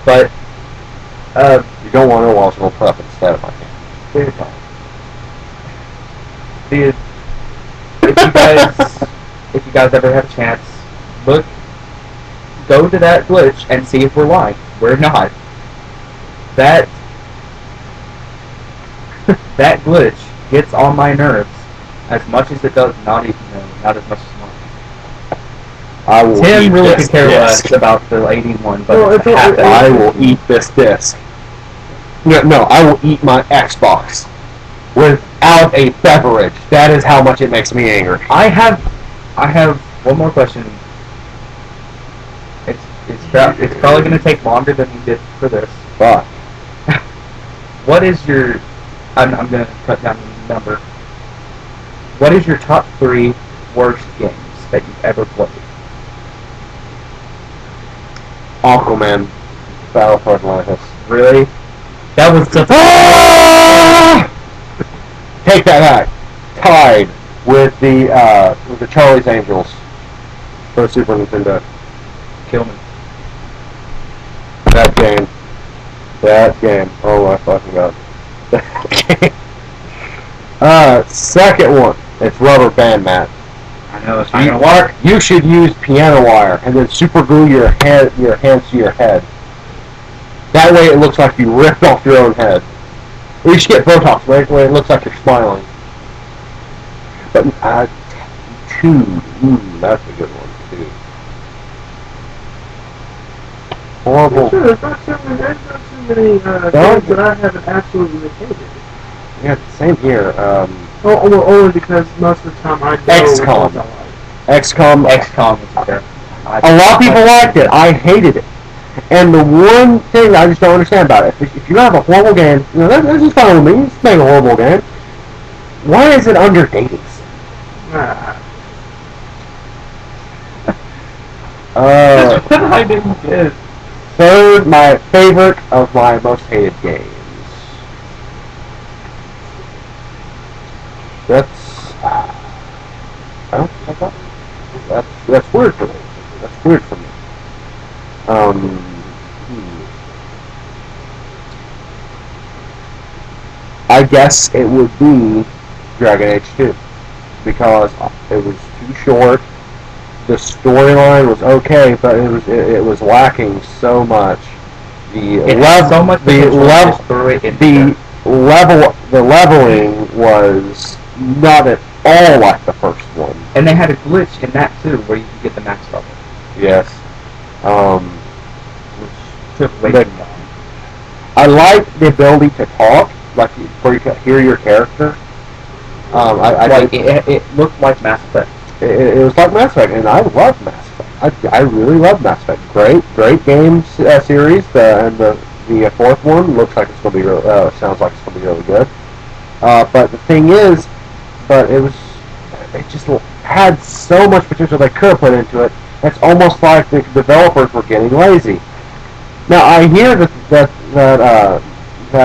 But you don't want to watch World Cup instead of my game. Dude, if you guys ever have a chance, go to that glitch and see if we're lying. We're not. That glitch gets on my nerves as much as it does not as much as mine. Tim really could care less about the 81, but I will eat this disc. No, I will eat my Xbox without a beverage. That is how much it makes me angry. I have one more question. It's probably going to take longer than we did for this. But what is your? I'm going to cut down the number. What is your top 3 worst games that you've ever played? Aquaman, Battle for Atlantis. Really? That was such Take that back. Tied with the Charlie's Angels for Super Nintendo. Kill me. That game. Oh my fucking god. Second one. It's rubber band mat. I know. It's not gonna work. You should use piano wire and then super glue your hands to your head. That way it looks like you ripped off your own head. Or you should get Botox, right? Where it looks like you're smiling. But that's a good one too. Horrible. Sure, there's not too many games that I haven't absolutely hated. Yeah, same here. Only because most of the time I know XCOM. XCOM was there. A lot of people liked it. I hated it. And the one thing I just don't understand about it, if you have a horrible game, that's just fine with me. Just make a horrible game. Why is it under dating? I didn't get it. Third, my favorite of my most hated games. That's weird for me. That's weird for me. I guess it would be Dragon Age 2 because it was too short. The storyline was okay, but it was lacking so much. The leveling was not at all like the first one. And they had a glitch in that too, where you could get the max level. Yes. Which took way too long. I like the ability to talk, like where you can hear your character. It It looked like Mass Effect. It was like Mass Effect, and I love Mass Effect. I really love Mass Effect. Great game series. And the fourth one looks like it's going to be sounds like it's going to be really good. But the thing is, it just had so much potential they could have put into it. It's almost like the developers were getting lazy. Now I hear that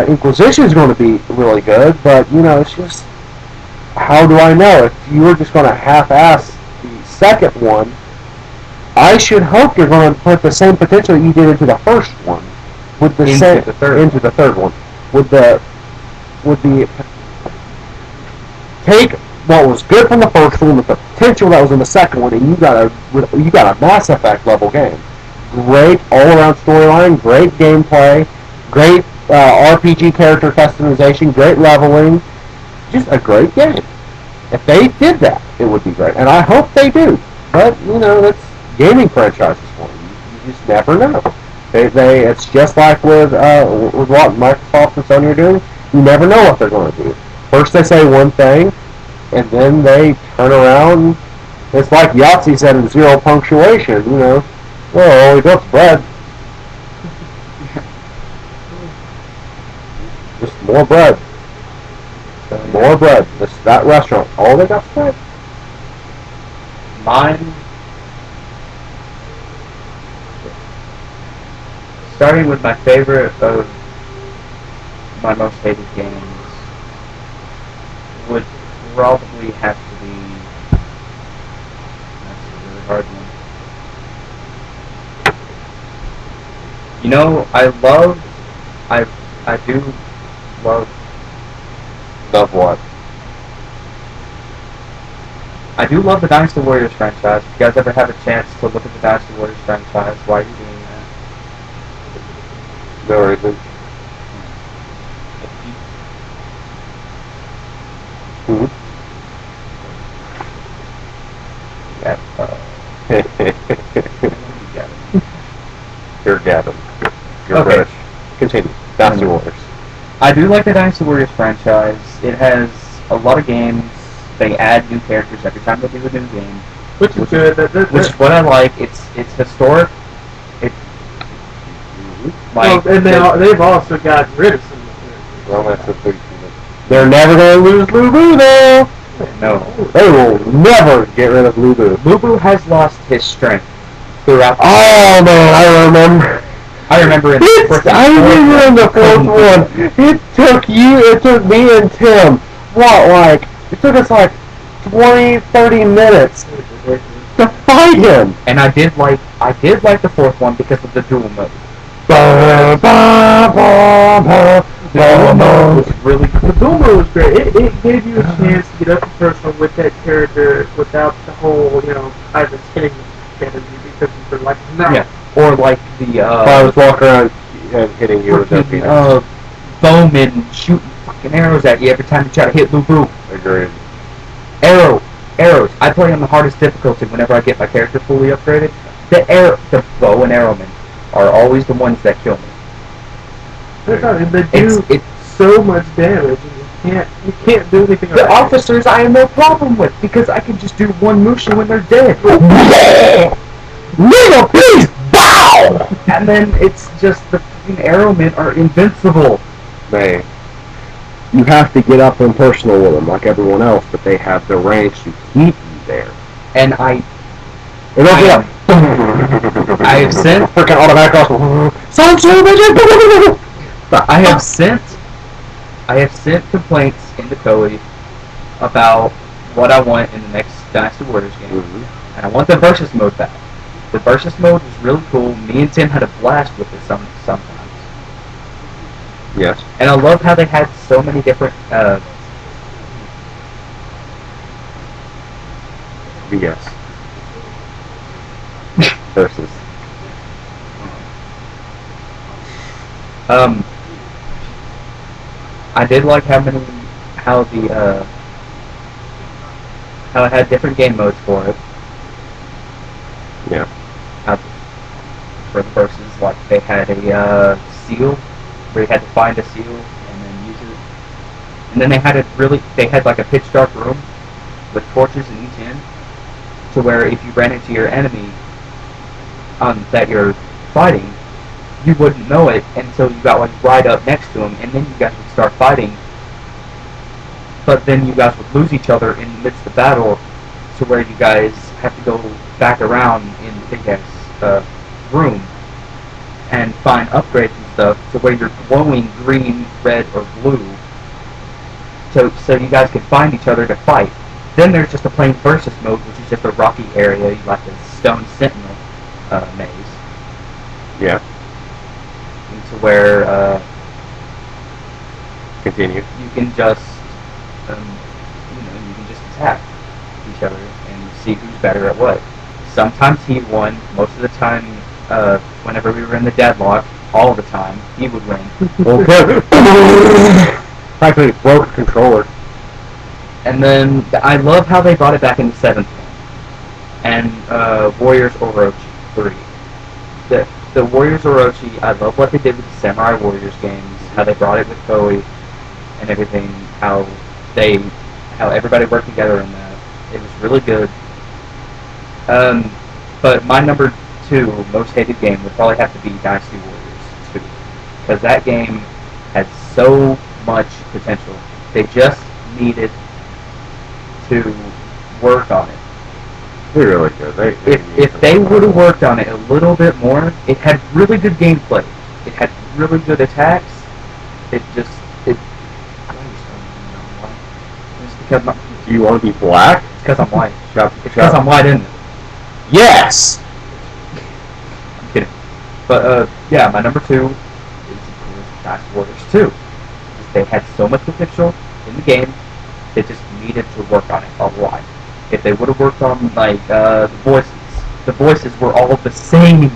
Inquisition is going to be really good, but it's just, how do I know? If you were just going to half-ass the second one, I should hope you're going to put the same potential you did into the first one with the Into the third one. Take what was good from the first one with the potential that was in the second one, and you got a Mass Effect level game. Great all-around storyline, great gameplay, great RPG character customization, great leveling, just a great game. If they did that, it would be great, and I hope they do. But that's gaming franchises for you. You just never know. It's just like with what Microsoft and Sony are doing. You never know what they're going to do. First they say one thing, and then they turn around. It's like Yahtzee said in Zero Punctuation. Well, we got bread. Just more bread. More bread. That restaurant, all they got bread. Mine, starting with my favorite of my most hated games, would probably have to be, that's a really hard one. I do love. Love what? I do love the Dynasty Warriors franchise. If you guys ever have a chance to look at the Dynasty Warriors franchise, why are you doing that? No reason. You're Gavin. You're okay. British. Continue. Dynasty Warriors. I do like the Dynasty Warriors franchise. It has a lot of games. They add new characters every time they do a new game, which is good. Which is what I like. It's historic. And they've also gotten rid of some of the characters. Well, that's a big thing. They're never going to lose Lubu, though. No, they will never get rid of Lubu. Lubu has lost his strength throughout. Oh man, I remember in the fourth one. It took me and Tim. It took us 20-30 minutes to fight him. And I did like the fourth one because of the dual mode. Was really cool. The dual mode was great. It gave you a chance to get up and personal with that character without the whole, either hitting the because you were like, no. Yeah. Or like the I was walking around and hitting you with that bowman shooting fucking arrows at you every time you try to hit Lubu. Agreed. Arrows. I play on the hardest difficulty whenever I get my character fully upgraded. The bow and arrowmen are always the ones that kill me. They do so much damage, and you can't do anything. The officers I have no problem with because I can just do one Mushu when they're dead. Nigga, please bow! And then it's just the fucking arrowmen are invincible. Man, you have to get up and personal with them like everyone else, but they have the range to keep you there. And I have sent freaking automatic crossbow. I have sent complaints into Koei about what I want in the next Dynasty Warriors game, and I want the versus mode back. The versus mode was really cool. Me and Tim had a blast with it sometimes. Yes. And I love how they had so many different VS. Versus. I did like how it had different game modes for it. Yeah. For the versus, like they had a seal where you had to find a seal and then use it. And then they had like a pitch dark room with torches in each end, to where if you ran into your enemy, that you're fighting, you wouldn't know it until you got like right up next to him, and then you guys would start fighting. But then you guys would lose each other in the midst of battle, to where you guys have to go back around in the big ass room and find upgrades and stuff to where you're glowing green, red, or blue. So you guys can find each other to fight. Then there's just a plain versus mode, which is just a rocky area, like a stone sentinel maze. Yeah. To where Continue. you can just you can just attack each other and see who's better at what. Sometimes he won. Most of the time, whenever we were in the deadlock, all the time he would win. Okay. Practically broke controller. And then I love how they brought it back in the 7th one. And Warriors Orochi 3. The Warriors Orochi, I love what they did with the Samurai Warriors games, how they brought it with Koei and everything, how everybody worked together in that. It was really good. But my number 2 most hated game would probably have to be Dynasty Warriors 2. Because that game had so much potential. They just needed to work on it. They really good. If they would have worked on it a little bit more, it had really good gameplay. It had really good attacks. It's because Do you want to be black? it's because I'm white. Shut It's because I'm white, isn't it? Yes! I'm kidding. But yeah, my number 2 is Dynasty Warriors 2. They had so much potential in the game. They just needed to work on it a lot. If they would have worked on like the voices were all the same.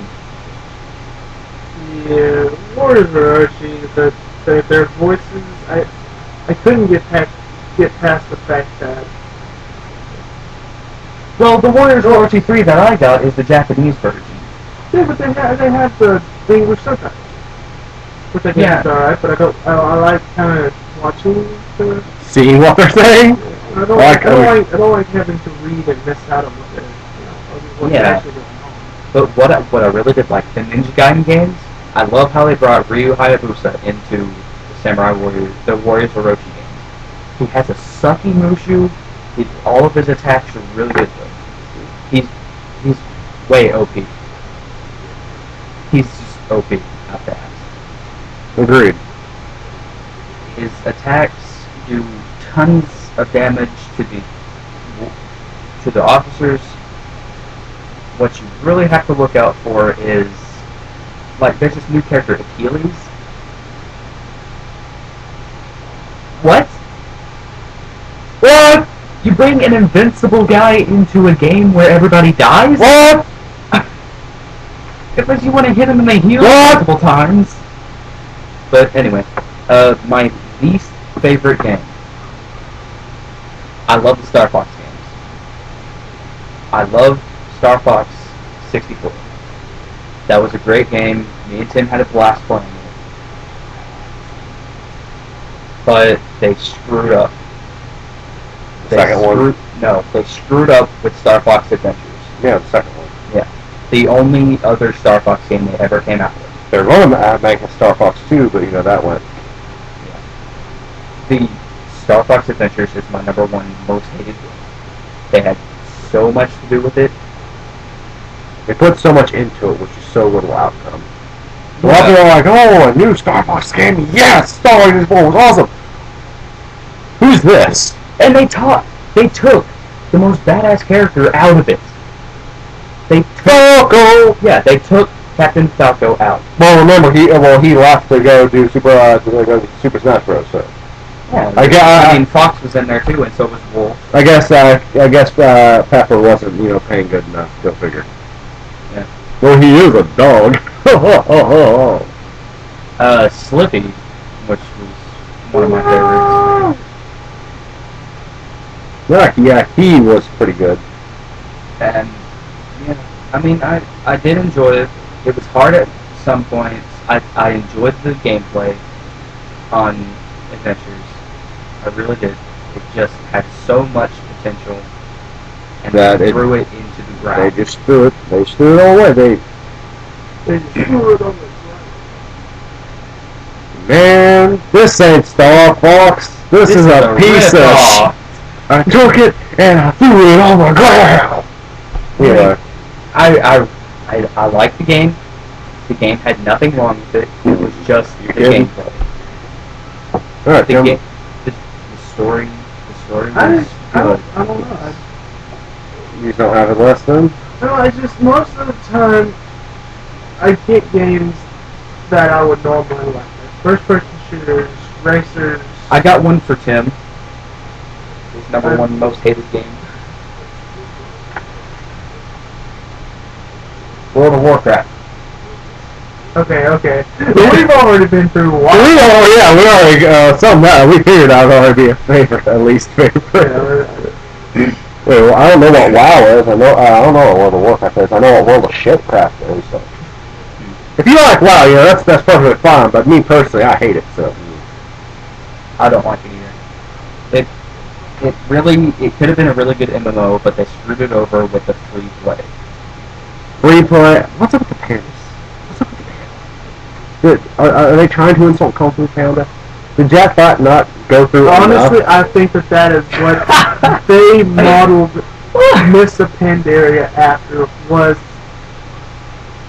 Yeah, Warriors Orochi, their voices, I couldn't get past the fact that. Well, the Warriors Orochi 3 that I got is the Japanese version. Yeah, but they have the English subtitles, which I guess is alright. But I like kind of watching the. Seeing what they're saying? I don't like having to read and miss out on what's actually going on. But what I really did like the Ninja Gaiden games, I love how they brought Ryu Hayabusa into the Samurai Warriors, the Warriors Orochi games. He has a sucky Mushu. All of his attacks are really good though. He's way OP. He's just OP out the ass. Agreed. His attacks do tons of damage to the officers. What you really have to look out for is, like, there's this new character, Achilles. What? What? You bring an invincible guy into a game where everybody dies? What? Because you want to hit him and they heal multiple times. But anyway, my least favorite game. I love the Star Fox games. I love Star Fox 64. That was a great game. Me and Tim had a blast playing it. But they screwed up. Second one? No, they screwed up with Star Fox Adventures. Yeah, the second one. Yeah. The only other Star Fox game they ever came out with. They're going to make a Star Fox 2, but that went. Yeah. The Star Fox Adventures is my number 1 most hated game. They had so much to do with it. They put so much into it, which is so little outcome. A lot of people are like, oh, a new Star Fox game, yes! Star Wars 4 was awesome! Who's this? And they took the most badass character out of it. Falco! Yeah, they took Captain Falco out. Well, remember, he left to go do Super Smash Bros. So. Yeah, I mean, Fox was in there too, and so was Wolf. I guess Pepper wasn't paying good enough. Go figure. Yeah. Well, he is a dog. Slippy, which was one of my favorites. Yeah, he was pretty good. And yeah, I mean, I did enjoy it. It was hard at some points. I enjoyed the gameplay on Adventures. I really did. It just had so much potential, and they threw it into the ground. They just threw it. They threw it all away. They just threw it on the ground. Man, this ain't Star Fox. This is a piece of shit. I took it and I threw it on the ground. Yeah. I liked the game. The game had nothing wrong with it. It was just the gameplay. Alright, The story was I good. don't know. You don't have it less than? No, I just, most of the time, I get games that I would normally like. First-person shooters, racers. I got one for Tim. His number one most hated game. World of Warcraft. Okay. We've already been through one. We already, we figured out would already be a favorite, at least favorite. Wait, well, I don't know what WoW is. I don't know what World of Warcraft is. I know what World of Shipcraft is. So. If you like WoW, that's perfectly fine. But me personally, I hate it. So I don't like it either. It could have been a really good MMO, but they screwed it over with the free play. Free play. What's up with the pandas? Are they trying to insult Kung Fu Panda? Did Jack Black not go through Honestly, enough? I think that is what they modeled Miss Pandaria after was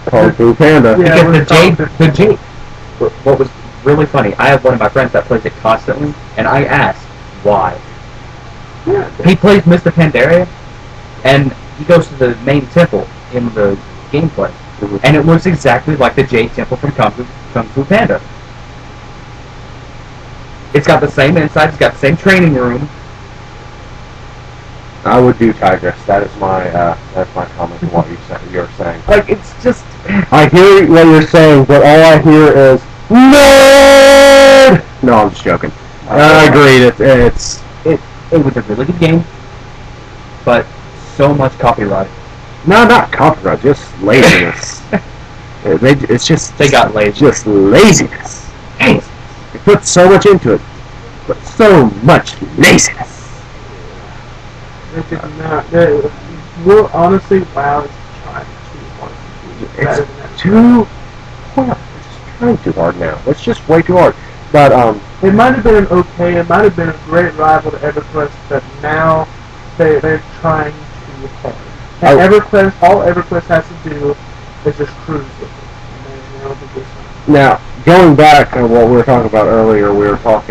Kung Fu Panda. Yeah, because the Jade. What was really funny, I have one of my friends that plays it constantly, and I asked why. Yeah. He plays Mr. Pandaria, and he goes to the main temple in the gameplay, and it looks exactly like the Jade Temple from Kung Fu Panda. It's got the same inside, it's got the same training room. I would do Tigress. That's my comment to what you're saying. Like, it's just... I hear what you're saying, but all I hear is nerd. No, I'm just joking. I agree. It was a really good game, but so much copyright. No, not copyright, just laziness. It's just they got lazy. Just laziness. They put so much into it, but so much laziness. It did not. Well, honestly, WoW is trying too hard. It's too hard. It's trying too hard now. It's just way too hard. But it might have been okay. It might have been a great rival to EverQuest, but now they're trying too hard. And EverQuest, all EverQuest has to do is just cruise with it. Now, going back to what we were talking about earlier, we talked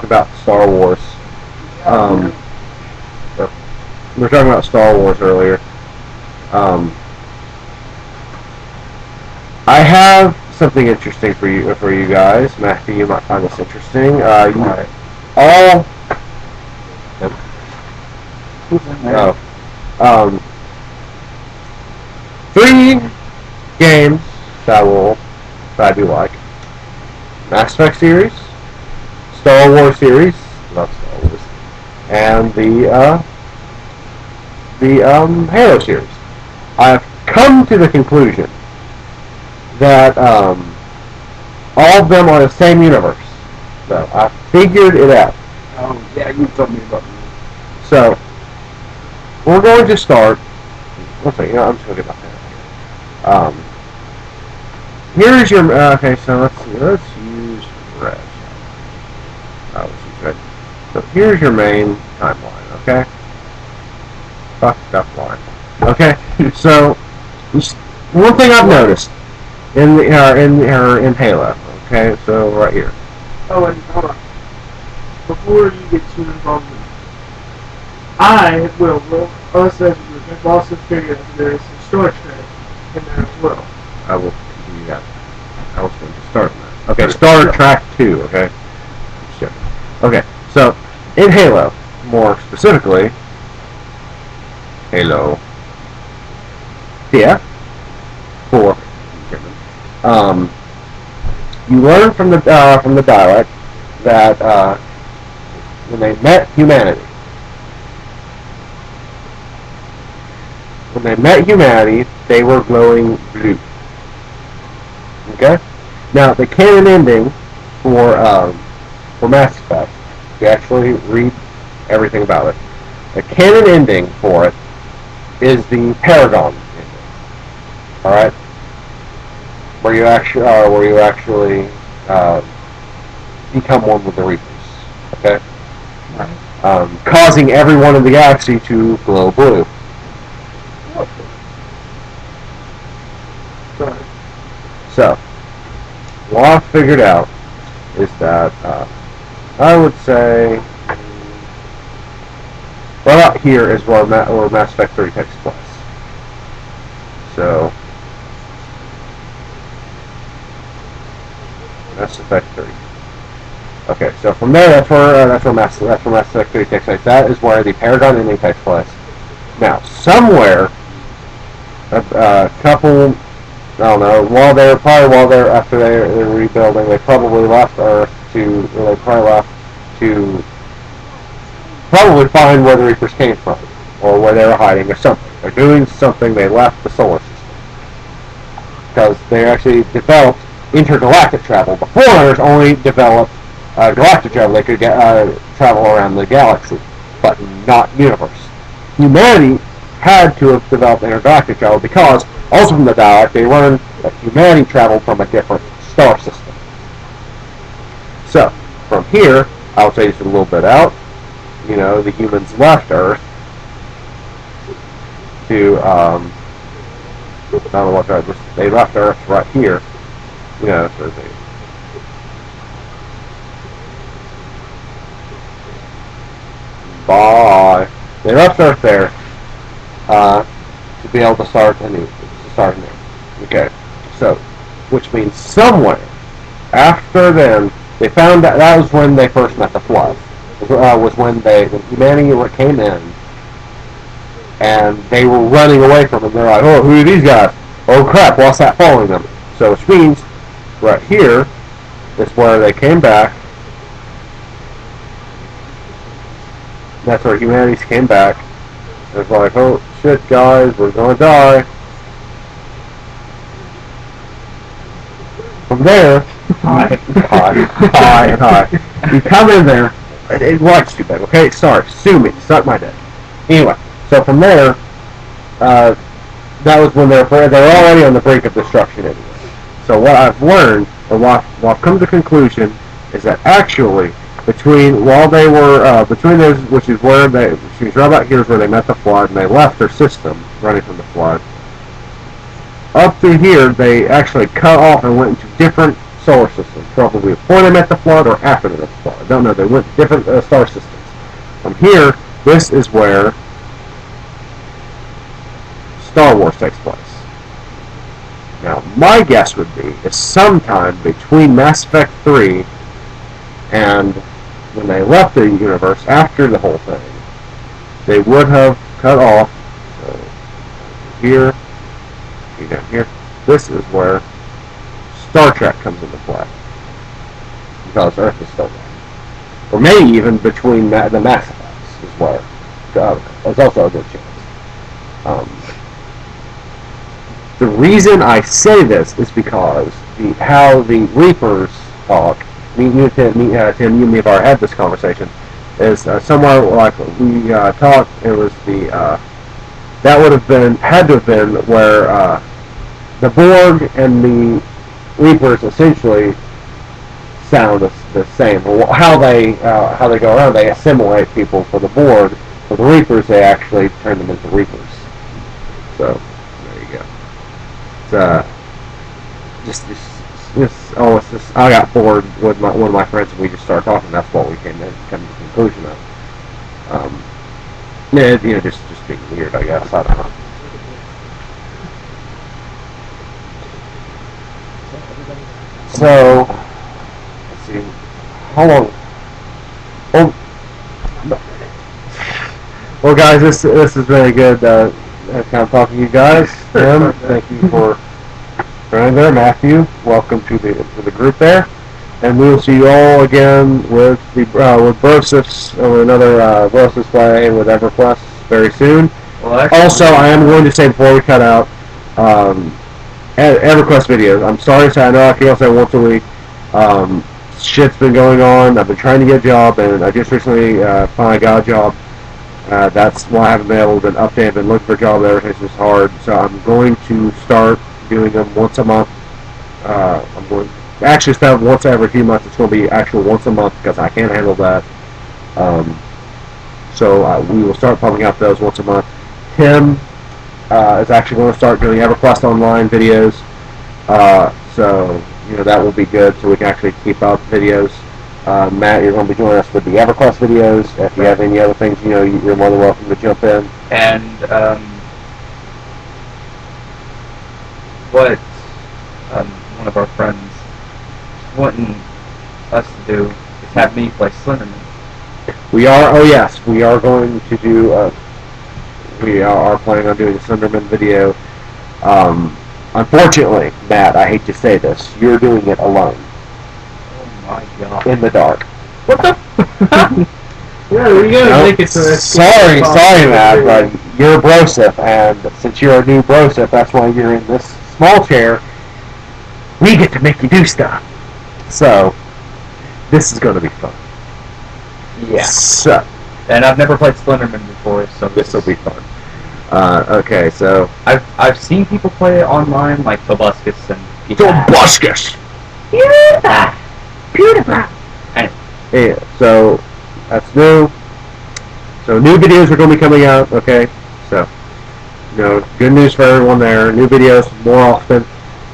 about Star Wars. We were talking about Star Wars earlier. I have something interesting for you guys. Matthew, you might find this interesting. Three games that I do like: Mass Effect series, Star Wars series, not Star Wars, and the Halo series. I have come to the conclusion that all of them are the same universe. So I figured it out. Oh yeah, you told me about that. So we're going to start. Let's see. I'm just going to get my pen. Here's your. Okay, so let's see. Let's use red. Let's use red. So here's your main timeline. Okay. Fucked up line. Okay. So one thing I've noticed in Halo. Okay. So right here. Oh, and hold on. Before you get too involved in it, us as a group have also figured out there is some Star Trek in there as well. I will continue that. I was going to start on that. Okay, Star Trek 2, okay? Okay, so in Halo, more specifically, Halo 4, you learn from the dialect that when they met humanity, they were glowing blue. Okay? Now, the canon ending for Mass Effect, if you actually read everything about it, the canon ending for it is the Paragon ending. All right, where you actually become one with the Reapers. Okay, causing everyone in the galaxy to glow blue. So, what I figured out is that I would say right out here is where Mass Effect 3 takes place. So, Mass Effect 3. Okay, so from there, that's where Mass Effect 3 takes place. That is where the Paragon ending takes place. Now, somewhere, a couple, I don't know, after they're rebuilding, they probably left Earth to probably find where the Reapers came from, or where they were hiding, or something. They're doing something. They left the solar system because they actually developed intergalactic travel. The Foreigners only developed galactic travel. They could travel around the galaxy, but not universe. Humanity had to have developed intergalactic travel because also from the Dalek they learned that humanity traveled from a different star system. So from here, I'll take this a little bit out. You know, the humans left Earth to I don't know what they left Earth right here. You know, so they left Earth there to be able to start anew. Okay, so which means somewhere after then they found that was when they first met the Flood. Was when humanity came in and they were running away from them. They're like, oh, who are these guys? Oh crap, what's that following them? So which means right here is where they came back. That's where humanity came back. It's like, oh shit guys, we're gonna die. From there, hi. You come in there. It was too bad, okay? Sorry, sue me, suck my dick. Anyway, so from there, that was when they were already on the brink of destruction anyway. So what I've learned, or what I've come to the conclusion, is that actually, between those, which is right about here is where they met the Flood, and they left their system running from the Flood. Up through here, they actually cut off and went into different solar systems, probably before they met the Flood or after they met the Flood. I don't know. They went to different star systems. From here, this is where Star Wars takes place. Now, my guess would be is sometime between Mass Effect 3 and when they left the universe after the whole thing, they would have cut off. So here, down here, this is where Star Trek comes into play, because Earth is still there. Or maybe even between the Mass Effects is where there's also a good chance. The reason I say this is because how the Reapers talk, Tim, you and me have already had this conversation, is somewhere like we talked, it was that would have had to have been where the Borg and the Reapers essentially sound the same. How they go around, they assimilate people for the Borg. For the Reapers, they actually turn them into Reapers. So there you go. It's I got bored with one of my friends, and we just started talking. That's what we came to the conclusion of. Just being weird, I guess. I don't know. So, let's see. How long? Oh, well, guys, this has been a good kind of talking to you guys. Tim, thank you for joining there. Matthew, welcome to the group there, and we will see you all again with Brosifs or another Brosifs play with EverQuest very soon. Well, also, I am going to say before we cut out. EverQuest videos. I'm sorry to say, I know I can say once a week. Shit's been going on. I've been trying to get a job, and I just recently finally got a job. That's why I haven't been able to update and look for a job. Everything's just hard. So I'm going to start doing them once a month. I'm going actually instead of once every few months, it's going to be actual once a month because I can't handle that. So we will start pumping out those once a month. Tim is actually going to start doing EverQuest Online videos. So that will be good. So we can actually keep up videos. Matt, you're going to be joining us with the EverQuest videos. If you have any other things, you're more than welcome to jump in. And what one of our friends wanting us to do is have me play Slenderman. We are. Oh yes, we are going to do. We are planning on doing a Slenderman video. Unfortunately, Matt, I hate to say this, you're doing it alone. Oh my god. In the dark. What the? Yeah, we're gonna make it to this. Sorry, Matt, but you're Broseph, and since you're a new Broseph, that's why you're in this small chair. We get to make you do stuff. So, this is going to be fun. Yeah. So, and I've never played Slenderman before, so this will be fun. Okay, so I've seen people play it online, like Tobuscus and Tobuscus. PewDiePie. Yeah, so that's new. So new videos are going to be coming out. Okay, so good news for everyone there. New videos more often.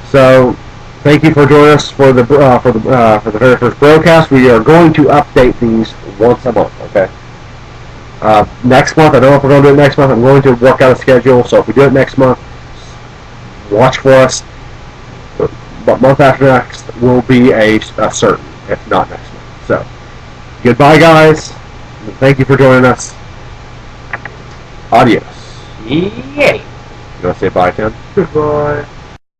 So thank you for joining us for the very first broadcast. We are going to update these once a month. Okay. Next month, I don't know if we're going to do it next month. I'm going to work out a schedule. So if we do it next month, watch for us. But month after next will be a certain, if not next month. So goodbye, guys. Thank you for joining us. Adios. Yay. You want to say bye, Tim? Goodbye.